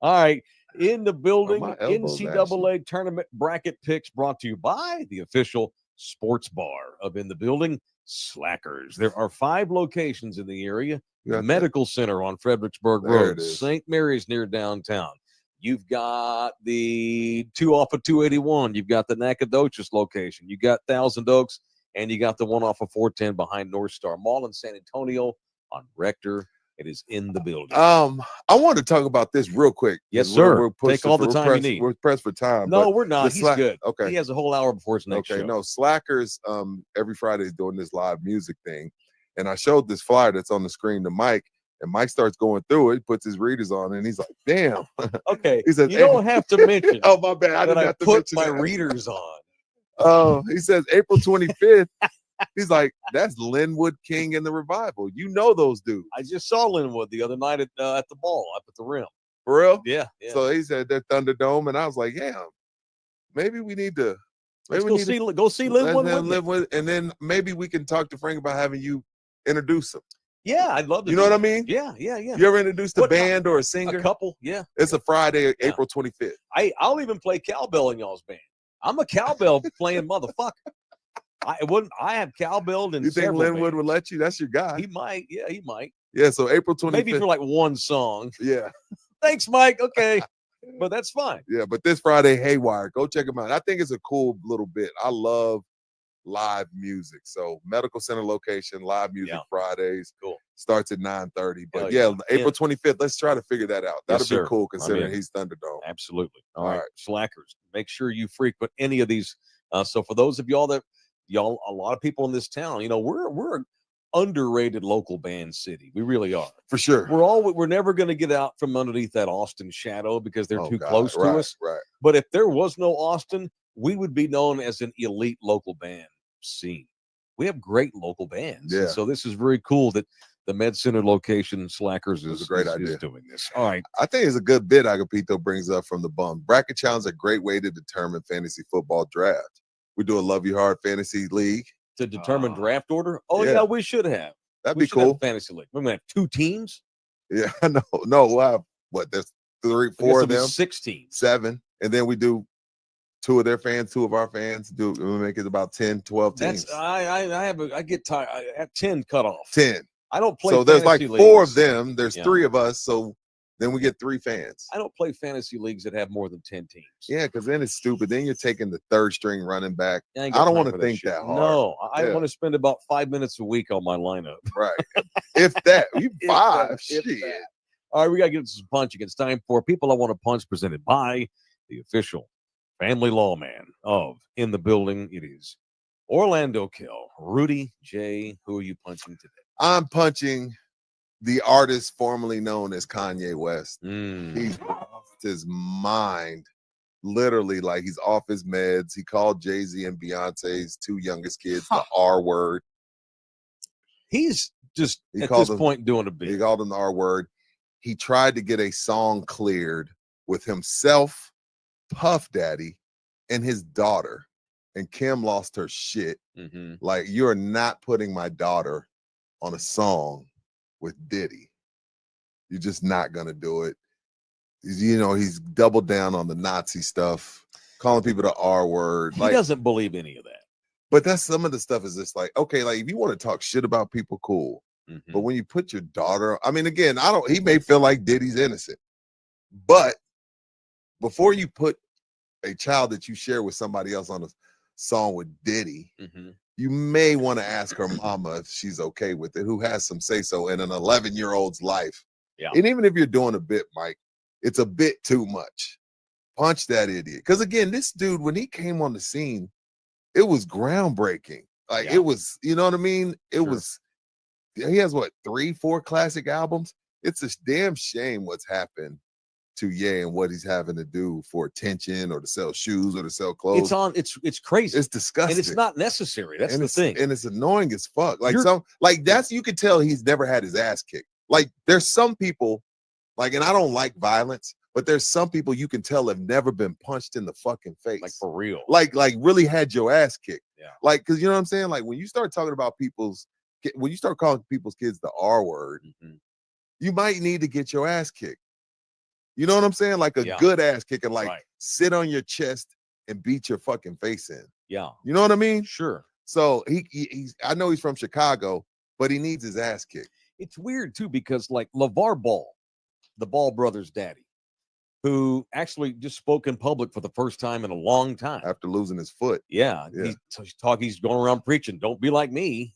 All right. In the building, my elbows NCAA tournament bracket picks brought to you by the official sports bar of In the Building, Slackers. There are 5 locations in the area. You got Medical Center on Fredericksburg There Road, it is. St. Mary's near downtown. You've got the 2 off of 281. You've got the Nacogdoches location. You got Thousand Oaks, and you got the 1 off of 410 behind North Star Mall in San Antonio on Rector. It is in the building. I want to talk about this real quick. Yes, 'cause sir. pushed Take all the we're time you pressed- need. We're pressed for time. No, but we're not. the He's Slack- good. Okay. He has a whole hour before his next Okay, show. no, Slackers every Friday is doing this live music thing. And I showed this flyer that's on the screen to Mike, and Mike starts going through it, puts his readers on, and he's like, damn. Okay. He says, You don't have to mention oh, my bad. I that didn't I have to put mention my that. readers on. Oh, he says April 25th. He's like, that's Linwood King and the Revival. You know those dudes. I just saw Linwood the other night at the ball up at the rim. For real? Yeah. So he said they're Thunderdome, and I was like, yeah, maybe we need to. Maybe Let's go see Linwood. let them with me. live with, and then maybe we can talk to Frank about having you introduce them. Yeah, I'd love to. You know do what I that. mean? Yeah. You ever introduced a What- band or a A singer? couple. Yeah. It's a Friday, Yeah. April 25th. I'll even play cowbell in y'all's band. I'm a cowbell playing motherfucker. I have cowbelled in You think several Linwood bands. would let you? That's your guy. He might. Yeah, he might. Yeah, so April 25th. Maybe for like one song. Yeah, Thanks, Mike. Okay. But that's fine. yeah. But this Friday, Haywire, go check them out. I think it's a cool little bit. I love live music. So Medical Center location, live music Yeah. Fridays. Cool. Starts at 9:30. But Hell yeah, yeah. April 25th. Let's try to figure that out. That'll Yes, be sir. cool I'm considering in. he's Thunderdome. Absolutely. All All right. right. Slackers. Make sure you frequent any of these. So for those of y'all, a lot of people in this town, we're an underrated local band city. We really are. For sure. We're never going to get out from underneath that Austin shadow because they're Oh, too God. close to Right, us. Right. But if there was no Austin, we would be known as an elite local band scene. We have great local bands. And Yeah. so this is very cool that the Med Center location Slackers It was is a great is idea. doing this. All right. I think it's a good bit Agapito brings up from the bum. Bracket challenge is a great way to determine fantasy football draft. We do a Love You Hard fantasy league. To determine Oh. draft order. Oh Yeah. yeah, we should have. That'd We be should have a cool. fantasy league. We're gonna have 2 teams. Yeah, I know. No, we'll have what? There's 3, I guess 4 it'll of be them, 6 teams. 7, and then we do 2 of their fans, 2 of our fans. We make it about 10, 12 teams. That's I get tired. I have 10 cut off. 10. I don't play. So there's like fantasy 4 of leagues. them. There's Yeah. 3 of us. So then we get 3 fans. I don't play fantasy leagues that have more than 10 teams. Yeah, because then it's stupid. Then you're taking the 3rd string running back. ain't I got don't time wanna for think shit. that hard. No, I Yeah. want to spend about 5 minutes a week on my lineup. Right. If that. You If 5. that, if Shit. that. All right, we got to get some punching. It's time for People I Want to Punch, presented by the official family lawman of In the Building. It is Orlando Kill. Rudy J, who are you punching today? I'm punching the artist formerly known as Kanye West. Mm. He's lost his mind, literally, like he's off his meds. He called Jay-Z and Beyonce's two youngest kids the R word. He's just He at called this them- point doing a He bit. called them the R word. He tried to get a song cleared with himself, Puff Daddy, and his daughter. And Kim lost her shit. Mm-hmm. Like, you're not putting my daughter on a song with Diddy. You're just not gonna do it. He's doubled down on the Nazi stuff, calling people the R word. He Like, doesn't believe any of that. but that's some of the stuff is just like, okay, like if you want to talk shit about people, cool. Mhm. But when you put your daughter, I mean, again, he may feel like Diddy's innocent, but before you put a child that you share with somebody else on a song with Diddy, Mhm. you may want to ask her mama if she's okay with it, who has some say so in an 11-year-old's life. Yeah. And even if you're doing a bit, Mike, it's a bit too much. Punch that idiot. Because again, this dude, when he came on the scene, it was groundbreaking. Like, Yeah. it was, you know what I mean? It Sure. was, he has what, 3-4 classic albums? It's a damn shame what's happened to Ye and what he's having to do for attention or to sell shoes or to sell clothes. It's crazy. It's disgusting. And it's not necessary. That's and the thing. And it's annoying as fuck. Like, You're- that's, you could tell he's never had his ass kicked. Like, there's some people, like, and I don't like violence, but there's some people you can tell have never been punched in the fucking face. Like, for real. Like really had your ass kicked. Yeah. Like, because you know what I'm saying? Like, when you start talking about when you start calling people's kids the R word, Mhm. you might need to get your ass kicked. You know what I'm saying? Like a Yeah. good ass kicking, like Right. sit on your chest and beat your fucking face in. Yeah. You know what I mean? Sure. So he's I know he's from Chicago, but he needs his ass kicked. It's weird too, because like LeVar Ball, the Ball brothers' daddy, who actually just spoke in public for the first time in a long time. After losing his foot. Yeah. Yeah. He's going around preaching, don't be like me,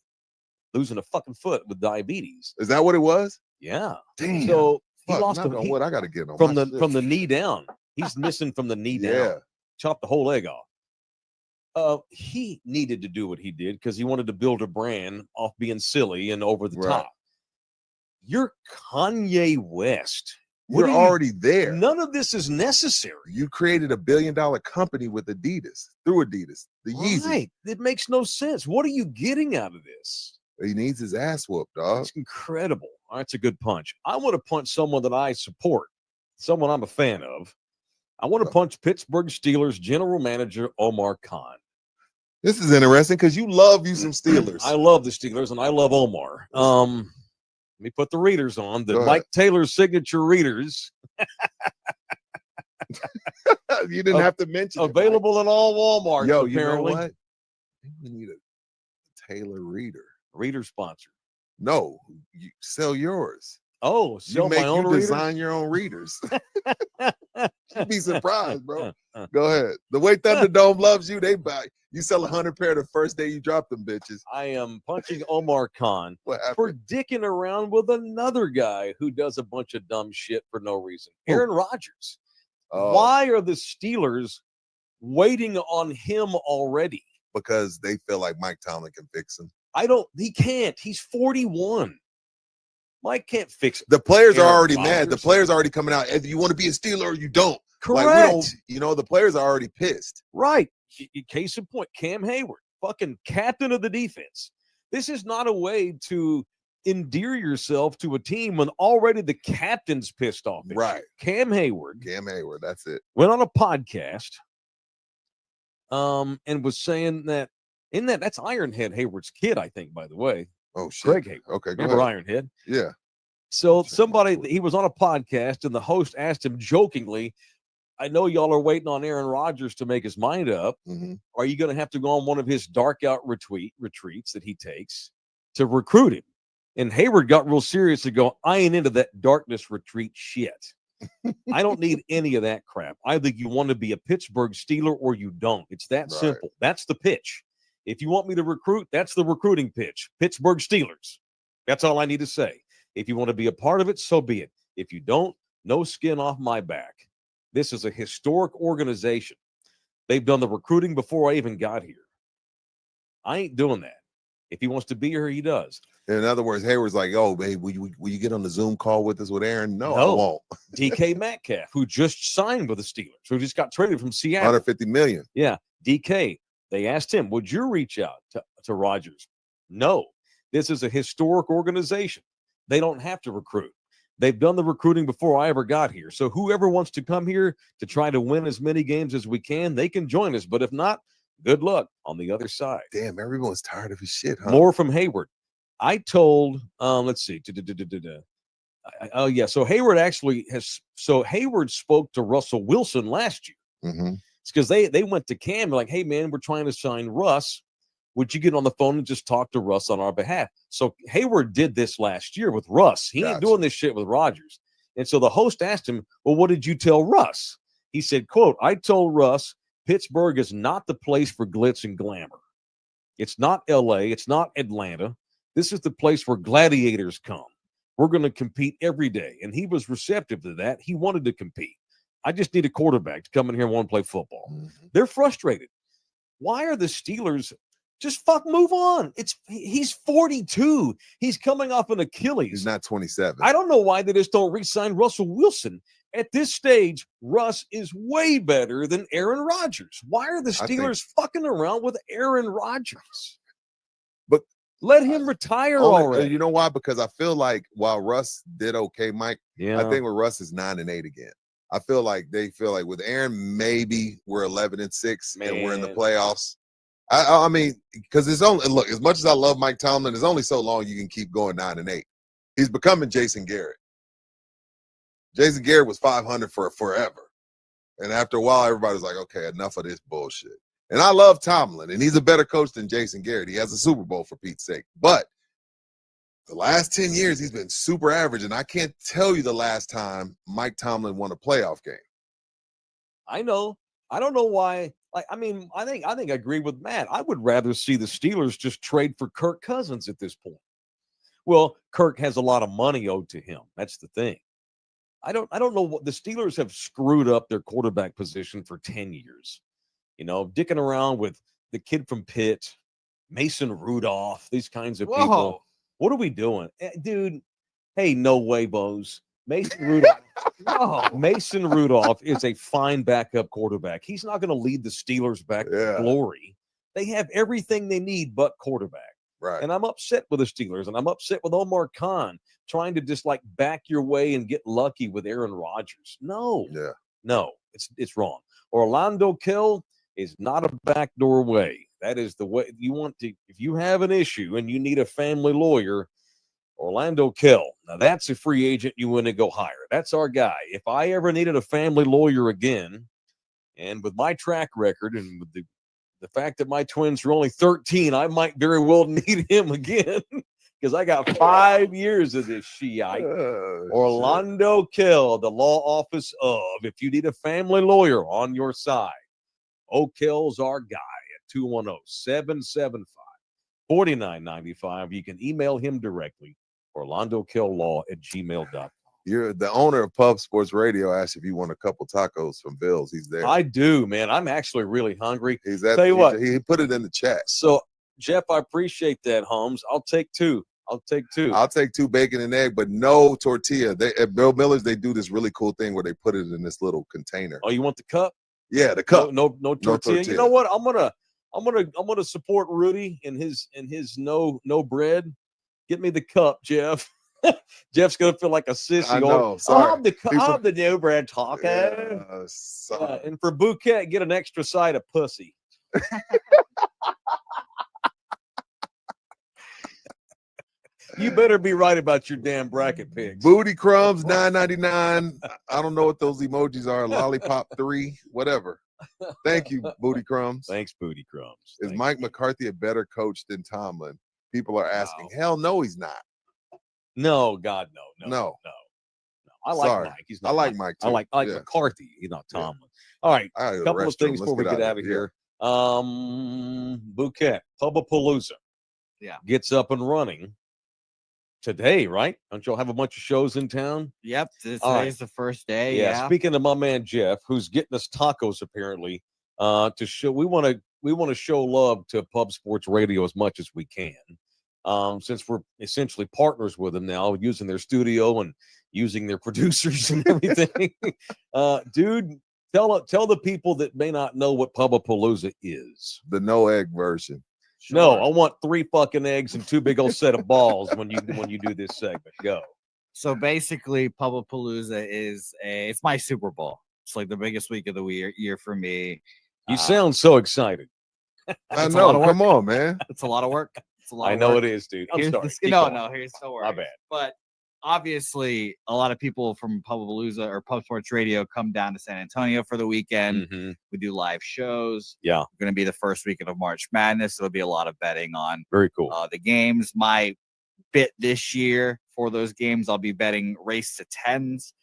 losing a fucking foot with diabetes. Is that what it was? Yeah. Damn. So he Fuck, lost knock on wood, I gotta get on from my the shit. from the knee down. He's missing from the knee down. Yeah. Chopped the whole leg off. He needed to do what he did because he wanted to build a brand off being silly and over the Right. top. You're Kanye West. You're already there. None of this is necessary. You created $1 billion company with Adidas, through Adidas, the Yeezy. Right. It makes no sense. What are you getting out of this? He needs his ass whooped, dog. It's incredible. All right, it's a good punch. I want to punch someone that I support, someone I'm a fan of. I want to punch Pittsburgh Steelers general manager Omar Khan. This is interesting because you love you some Steelers. I love the Steelers and I love Omar. Let me put the readers on. The Go ahead. Mike Taylor signature readers You didn't have to mention it, Mike. available in all Walmarts. Yo, apparently. you know what? Maybe we need a Taylor reader. Reader sponsor. No, you sell yours. Oh, sell my own readers? design your own readers. You'd be surprised, bro. Go ahead. The way Thunderdome loves you, they buy. You sell 100 pair the first day you drop them bitches. I am punching Omar Khan What for happened? dicking around with another guy who does a bunch of dumb shit for no reason. Who? Aaron Rodgers. Oh, Why are the Steelers waiting on him already? because they feel like Mike Tomlin can fix him. He can't. He's 41. Mike can't fix it. The players are Aaron already mad. The Rodgers. players are already coming out. If you want to be a Steeler or you don't. Correct. Like, we don't, the players are already pissed. Right. Case in point, Cam Hayward, fucking captain of the defense. This is not a way to endear yourself to a team when already the captain's pissed off. at you. Right. Cam Hayward Cam Hayward, that's it. went on a podcast and was saying that's Ironhead Hayward's kid, I think, by the way. Oh, shit. Greg Hayward. Okay, go Remember ahead. Ironhead? Yeah. So Check somebody, my he was on a podcast and the host asked him jokingly, I know y'all are waiting on Aaron Rodgers to make his mind up. Mhm. Are you going to have to go on one of his dark out retreats that he takes to recruit him? And Hayward got real serious to go, I ain't into that darkness retreat shit. I don't need any of that crap. Either you want to be a Pittsburgh Steeler or you don't. It's that Right. simple. That's the pitch. If you want me to recruit, that's the recruiting pitch. Pittsburgh Steelers. That's all I need to say. If you want to be a part of it, so be it. If you don't, no skin off my back. This is a historic organization. They've done the recruiting before I even got here. I ain't doing that. If he wants to be here, he does. In other words, Hayward's like, oh, babe, will you get on the Zoom call with us with Aaron? No, I No. won't. DK Metcalf, who just signed with the Steelers, who just got traded from Seattle. 150 million. Yeah, DK. They asked him, would you reach out to Rodgers? No. This is a historic organization. They don't have to recruit. They've done the recruiting before I ever got here. So whoever wants to come here to try to win as many games as we can, they can join us. But if not, good luck on the other side. Damn, everyone's tired of his shit, huh? More from Hayward. I told, let's see. Oh, yeah. So Hayward actually Hayward spoke to Russell Wilson last year. Mm-hmm. It's because they went to Cam like, hey, man, we're trying to sign Russ. Would you get on the phone and just talk to Russ on our behalf? So Hayward did this last year with Russ. He ain't doing this shit with Rodgers. And so the host asked him, well, what did you tell Russ? He said, quote, I told Russ Pittsburgh is not the place for glitz and glamour. It's not L.A. It's not Atlanta. This is the place where gladiators come. We're going to compete every day. And he was receptive to that. He wanted to compete. I just need a quarterback to come in here and want to play football. Mm-hmm. They're frustrated. Why are the Steelers just move on? He's 42. He's coming off an Achilles. He's not 27. I don't know why they just don't re-sign Russell Wilson. At this stage, Russ is way better than Aaron Rodgers. Why are the Steelers fucking around with Aaron Rodgers? But let him retire already. You know why? Because I feel like while Russ did okay, Mike, yeah, I think with Russ is 9-8 again. I feel like they feel like with Aaron, maybe we're 11-6 and we're in the playoffs. I mean, because it's only, look, as much as I love Mike Tomlin, there's only so long you can keep going 9-8. He's becoming Jason Garrett. Jason Garrett was 500 for forever. And after a while, everybody's like, okay, enough of this bullshit. And I love Tomlin, and he's a better coach than Jason Garrett. He has a Super Bowl, for Pete's sake. But the last 10 years, he's been super average, and I can't tell you the last time Mike Tomlin won a playoff game. I know. I don't know why. I think I agree with Matt. I would rather see the Steelers just trade for Kirk Cousins at this point. Well, Kirk has a lot of money owed to him. That's the thing. I don't know what the Steelers have screwed up their quarterback position for 10 years. You know, dicking around with the kid from Pitt, Mason Rudolph, these kinds of people. What are we doing? Dude, hey, no way, Bose. Mason Rudolph. Mason Rudolph is a fine backup quarterback. He's not going to lead the Steelers back to glory. They have everything they need but quarterback. Right. And I'm upset with the Steelers, and I'm upset with Omar Khan trying to just back your way and get lucky with Aaron Rodgers. No, it's wrong. Orlando Kell is not a backdoor way. That is the way you want to. If you have an issue and you need a family lawyer, Orlando Kell. Now that's a free agent you want to go hire. That's our guy. If I ever needed a family lawyer again, and with my track record and with the fact that my twins are only 13, I might very well need him again because I got 5 years of this Shiite. Orlando Kell, the law office of, if you need a family lawyer on your side, O'Kell's our guy at 210-775-4995. You can email him directly, orlandokell@gmail.com. You're the owner of Pub Sports Radio. Asked if you want a couple tacos from Bill's. He's there. I do, man. I'm actually really hungry. He's at. Tell you what, he put it in the chat. So, Jeff, I appreciate that, Holmes. I'll take two. I'll take two bacon and egg, but no tortilla. They at Bill Miller's, they do this really cool thing where they put it in this little container. Oh, you want the cup? Yeah, the cup. No tortilla. You know what? I'm gonna support Rudy and his no bread. Get me the cup, Jeff. Jeff's gonna feel like a sissy. I know. Sorry. I'll have the no bread taco. And for Bouquet, get an extra side of pussy. You better be right about your damn bracket picks. Booty crumbs, $9.99. I don't know what those emojis are. Lollipop 3, whatever. Thank you, Booty Crumbs. Thanks, Booty Crumbs. Is Mike McCarthy a better coach than Tomlin? People are asking. Wow. Hell no, he's not. No, God, no. I like Mike. He's not. I like Mike too. I like McCarthy. He's not Tomlin. Yeah. All right, a couple of things before we get out of here. Bouquet, Pubapalooza. Yeah. Gets up and running today, right? Don't y'all have a bunch of shows in town? Yep. Today's the first day. Yeah. Speaking of my man Jeff, who's getting us tacos apparently, to show we want to show love to Pub Sports Radio as much as we can. since we're essentially partners with them now, using their studio and using their producers and everything. Dude, tell the people that may not know what Pubapalooza is. The no egg version. No, I want 3 fucking eggs and 2 big old set of balls when you do this segment. Go. So basically, Pubapalooza it's my Super Bowl. It's like the biggest week of the year for me. You sound so excited. I know. Come on, man. It's a lot of work. It's a lot. I know it is, dude. I'm Here's sorry. Here's no worries. My bad. But obviously, a lot of people from Pubapalooza or Pub Sports Radio come down to San Antonio for the weekend. Mm-hmm. We do live shows. Yeah. We're going to be the first weekend of March Madness. There'll be a lot of betting on Very cool. The games. My bit this year for those games, I'll be betting race to 10s.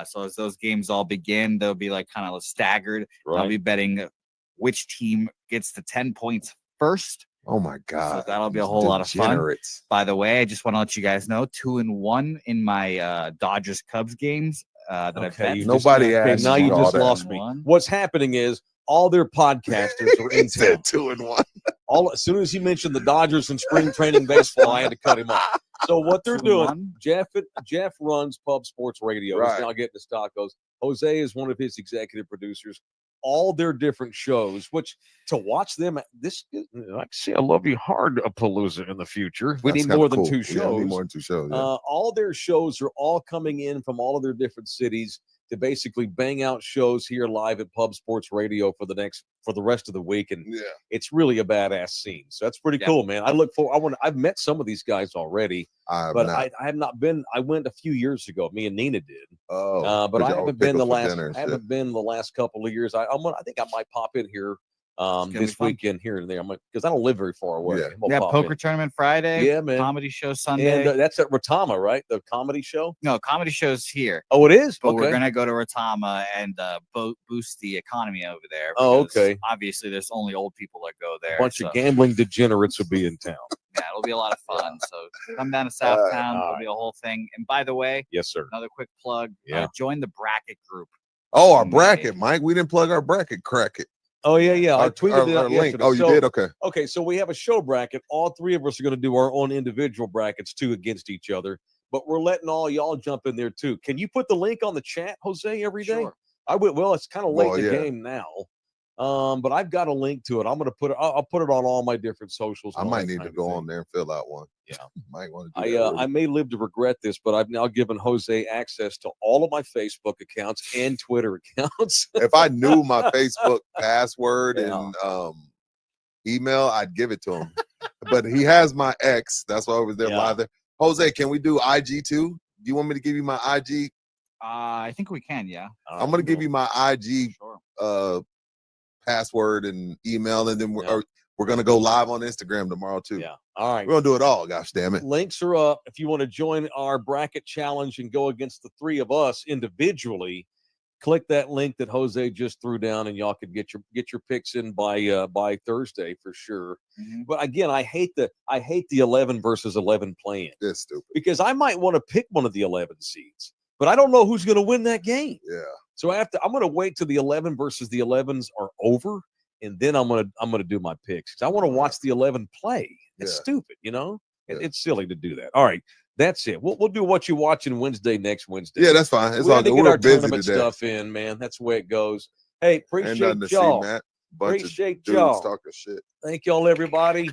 So as those games all begin, they'll be like kind of staggered. Right. I'll be betting which team gets to 10 points first. Oh my God. So that'll be a whole lot of fun. By the way, I just want to let you guys know 2-1 in my Dodgers Cubs games that I've bet. Nobody asked. Now you just that. lost me. What's happening is all their podcasters are in He said town. 2-1. As soon as he mentioned the Dodgers and spring training baseball, I had to cut him off. So what they're doing, Jeff runs Pub Sports Radio. Right. He's now getting his tacos. Jose is one of his executive producers. All their different shows, which to watch them, I see I Love You Hard a Palooza in the future. We need more than 2 shows. Yeah, we need more than 2 shows. Yeah. All their shows are all coming in from all of their different cities to basically bang out shows here live at Pub Sports Radio for the rest of the week, and it's really a badass scene. So that's pretty cool, man. I look forward. I've met some of these guys already, I have not been. I went a few years ago. Me and Nina did. But I haven't been the last couple of years. I think I might pop in here this weekend here and there. Because I don't live very far away. Yeah, poker tournament Friday. Yeah, man. Comedy show Sunday. And that's at Rotama, right? The comedy show. No, comedy show's here. Oh, it is. But we're gonna go to Rotama and boost the economy over there. Oh, okay. Obviously, there's only old people that go there. A bunch of gambling degenerates will be in town. Yeah, it'll be a lot of fun. So come down to Southtown. It'll be a whole thing. And by the way, yes, sir. Another quick plug. Join the bracket group. Oh, our bracket, Mike. We didn't plug our bracket. Crack it. Oh, yeah. I tweeted it out link. yesterday. Oh, you did? Okay. Okay, so we have a show bracket. All 3 of us are going to do our own individual brackets, 2 against each other. But we're letting all y'all jump in there, too. Can you put the link on the chat, Jose, every day? Sure. I will. Well, it's kind of late in the game now. But I've got a link to it. I'm going to put it. I'll put it on all my different socials. I might need to go on there and fill out one. Yeah, might want to. Do I may live to regret this, but I've now given Jose access to all of my Facebook accounts and Twitter accounts. If I knew my Facebook password and email, I'd give it to him. But he has my X. That's why I was there live there. Jose, can we do IG too? Do you want me to give you my IG? I think we can. Yeah. I'm gonna give you my IG. Password and email, and then we're gonna go live on Instagram tomorrow too. Yeah. All right. We're gonna do it all. Gosh damn it. Links are up. If you want to join our bracket challenge and go against the 3 of us individually, click that link that Jose just threw down, and y'all can get your picks in by Thursday for sure. Mm-hmm. But again, I hate the 11 versus 11 play-in. That's stupid. Because I might want to pick one of the 11 seeds, but I don't know who's going to win that game. Yeah. So I'm going to wait till the 11 versus the 11s are over, and then I'm going to do my picks. Because I want to watch the 11 play. It's stupid, you know. It's silly to do that. All right, that's it. We'll do what you watching Wednesday next Wednesday. Yeah, that's fine. It's we're all good. Get We're our busy tournament today. stuff in, man. That's the way it goes. Hey, appreciate y'all. See, Matt. Appreciate dudes y'all. Talking shit. Thank y'all, everybody.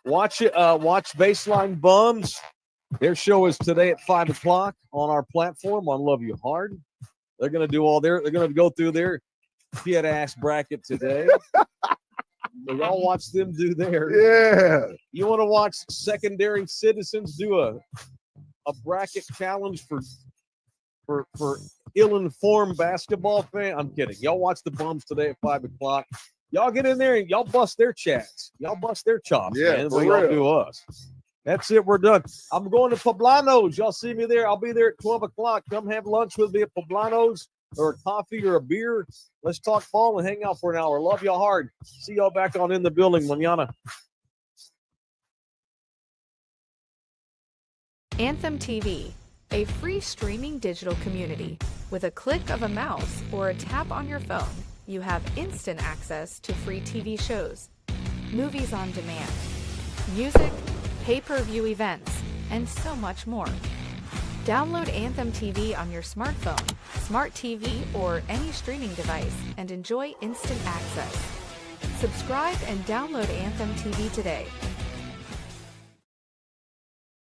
Watch it. Watch Baseline Bums. Their show is today at 5:00 on our platform on Love You Hard. They're gonna do they're gonna go through their shit ass bracket today. So y'all watch them do their. Yeah. You want to watch Secondary Citizens do a bracket challenge for ill-informed basketball fan? I'm kidding. Y'all watch the Bums today at 5:00. Y'all get in there and y'all bust their chats. Y'all bust their chops, man. That's what y'all do us. That's it. We're done. I'm going to Poblanos. Y'all see me there. I'll be there at 12:00. Come have lunch with me at Poblanos or a coffee or a beer. Let's talk ball and hang out for an hour. Love y'all hard. See y'all back on In the Building, mañana. Anthem TV, a free streaming digital community. With a click of a mouse or a tap on your phone, you have instant access to free TV shows, movies on demand, music, pay-per-view events, and so much more. Download Anthem TV on your smartphone, smart TV, or any streaming device and enjoy instant access. Subscribe and download Anthem TV today.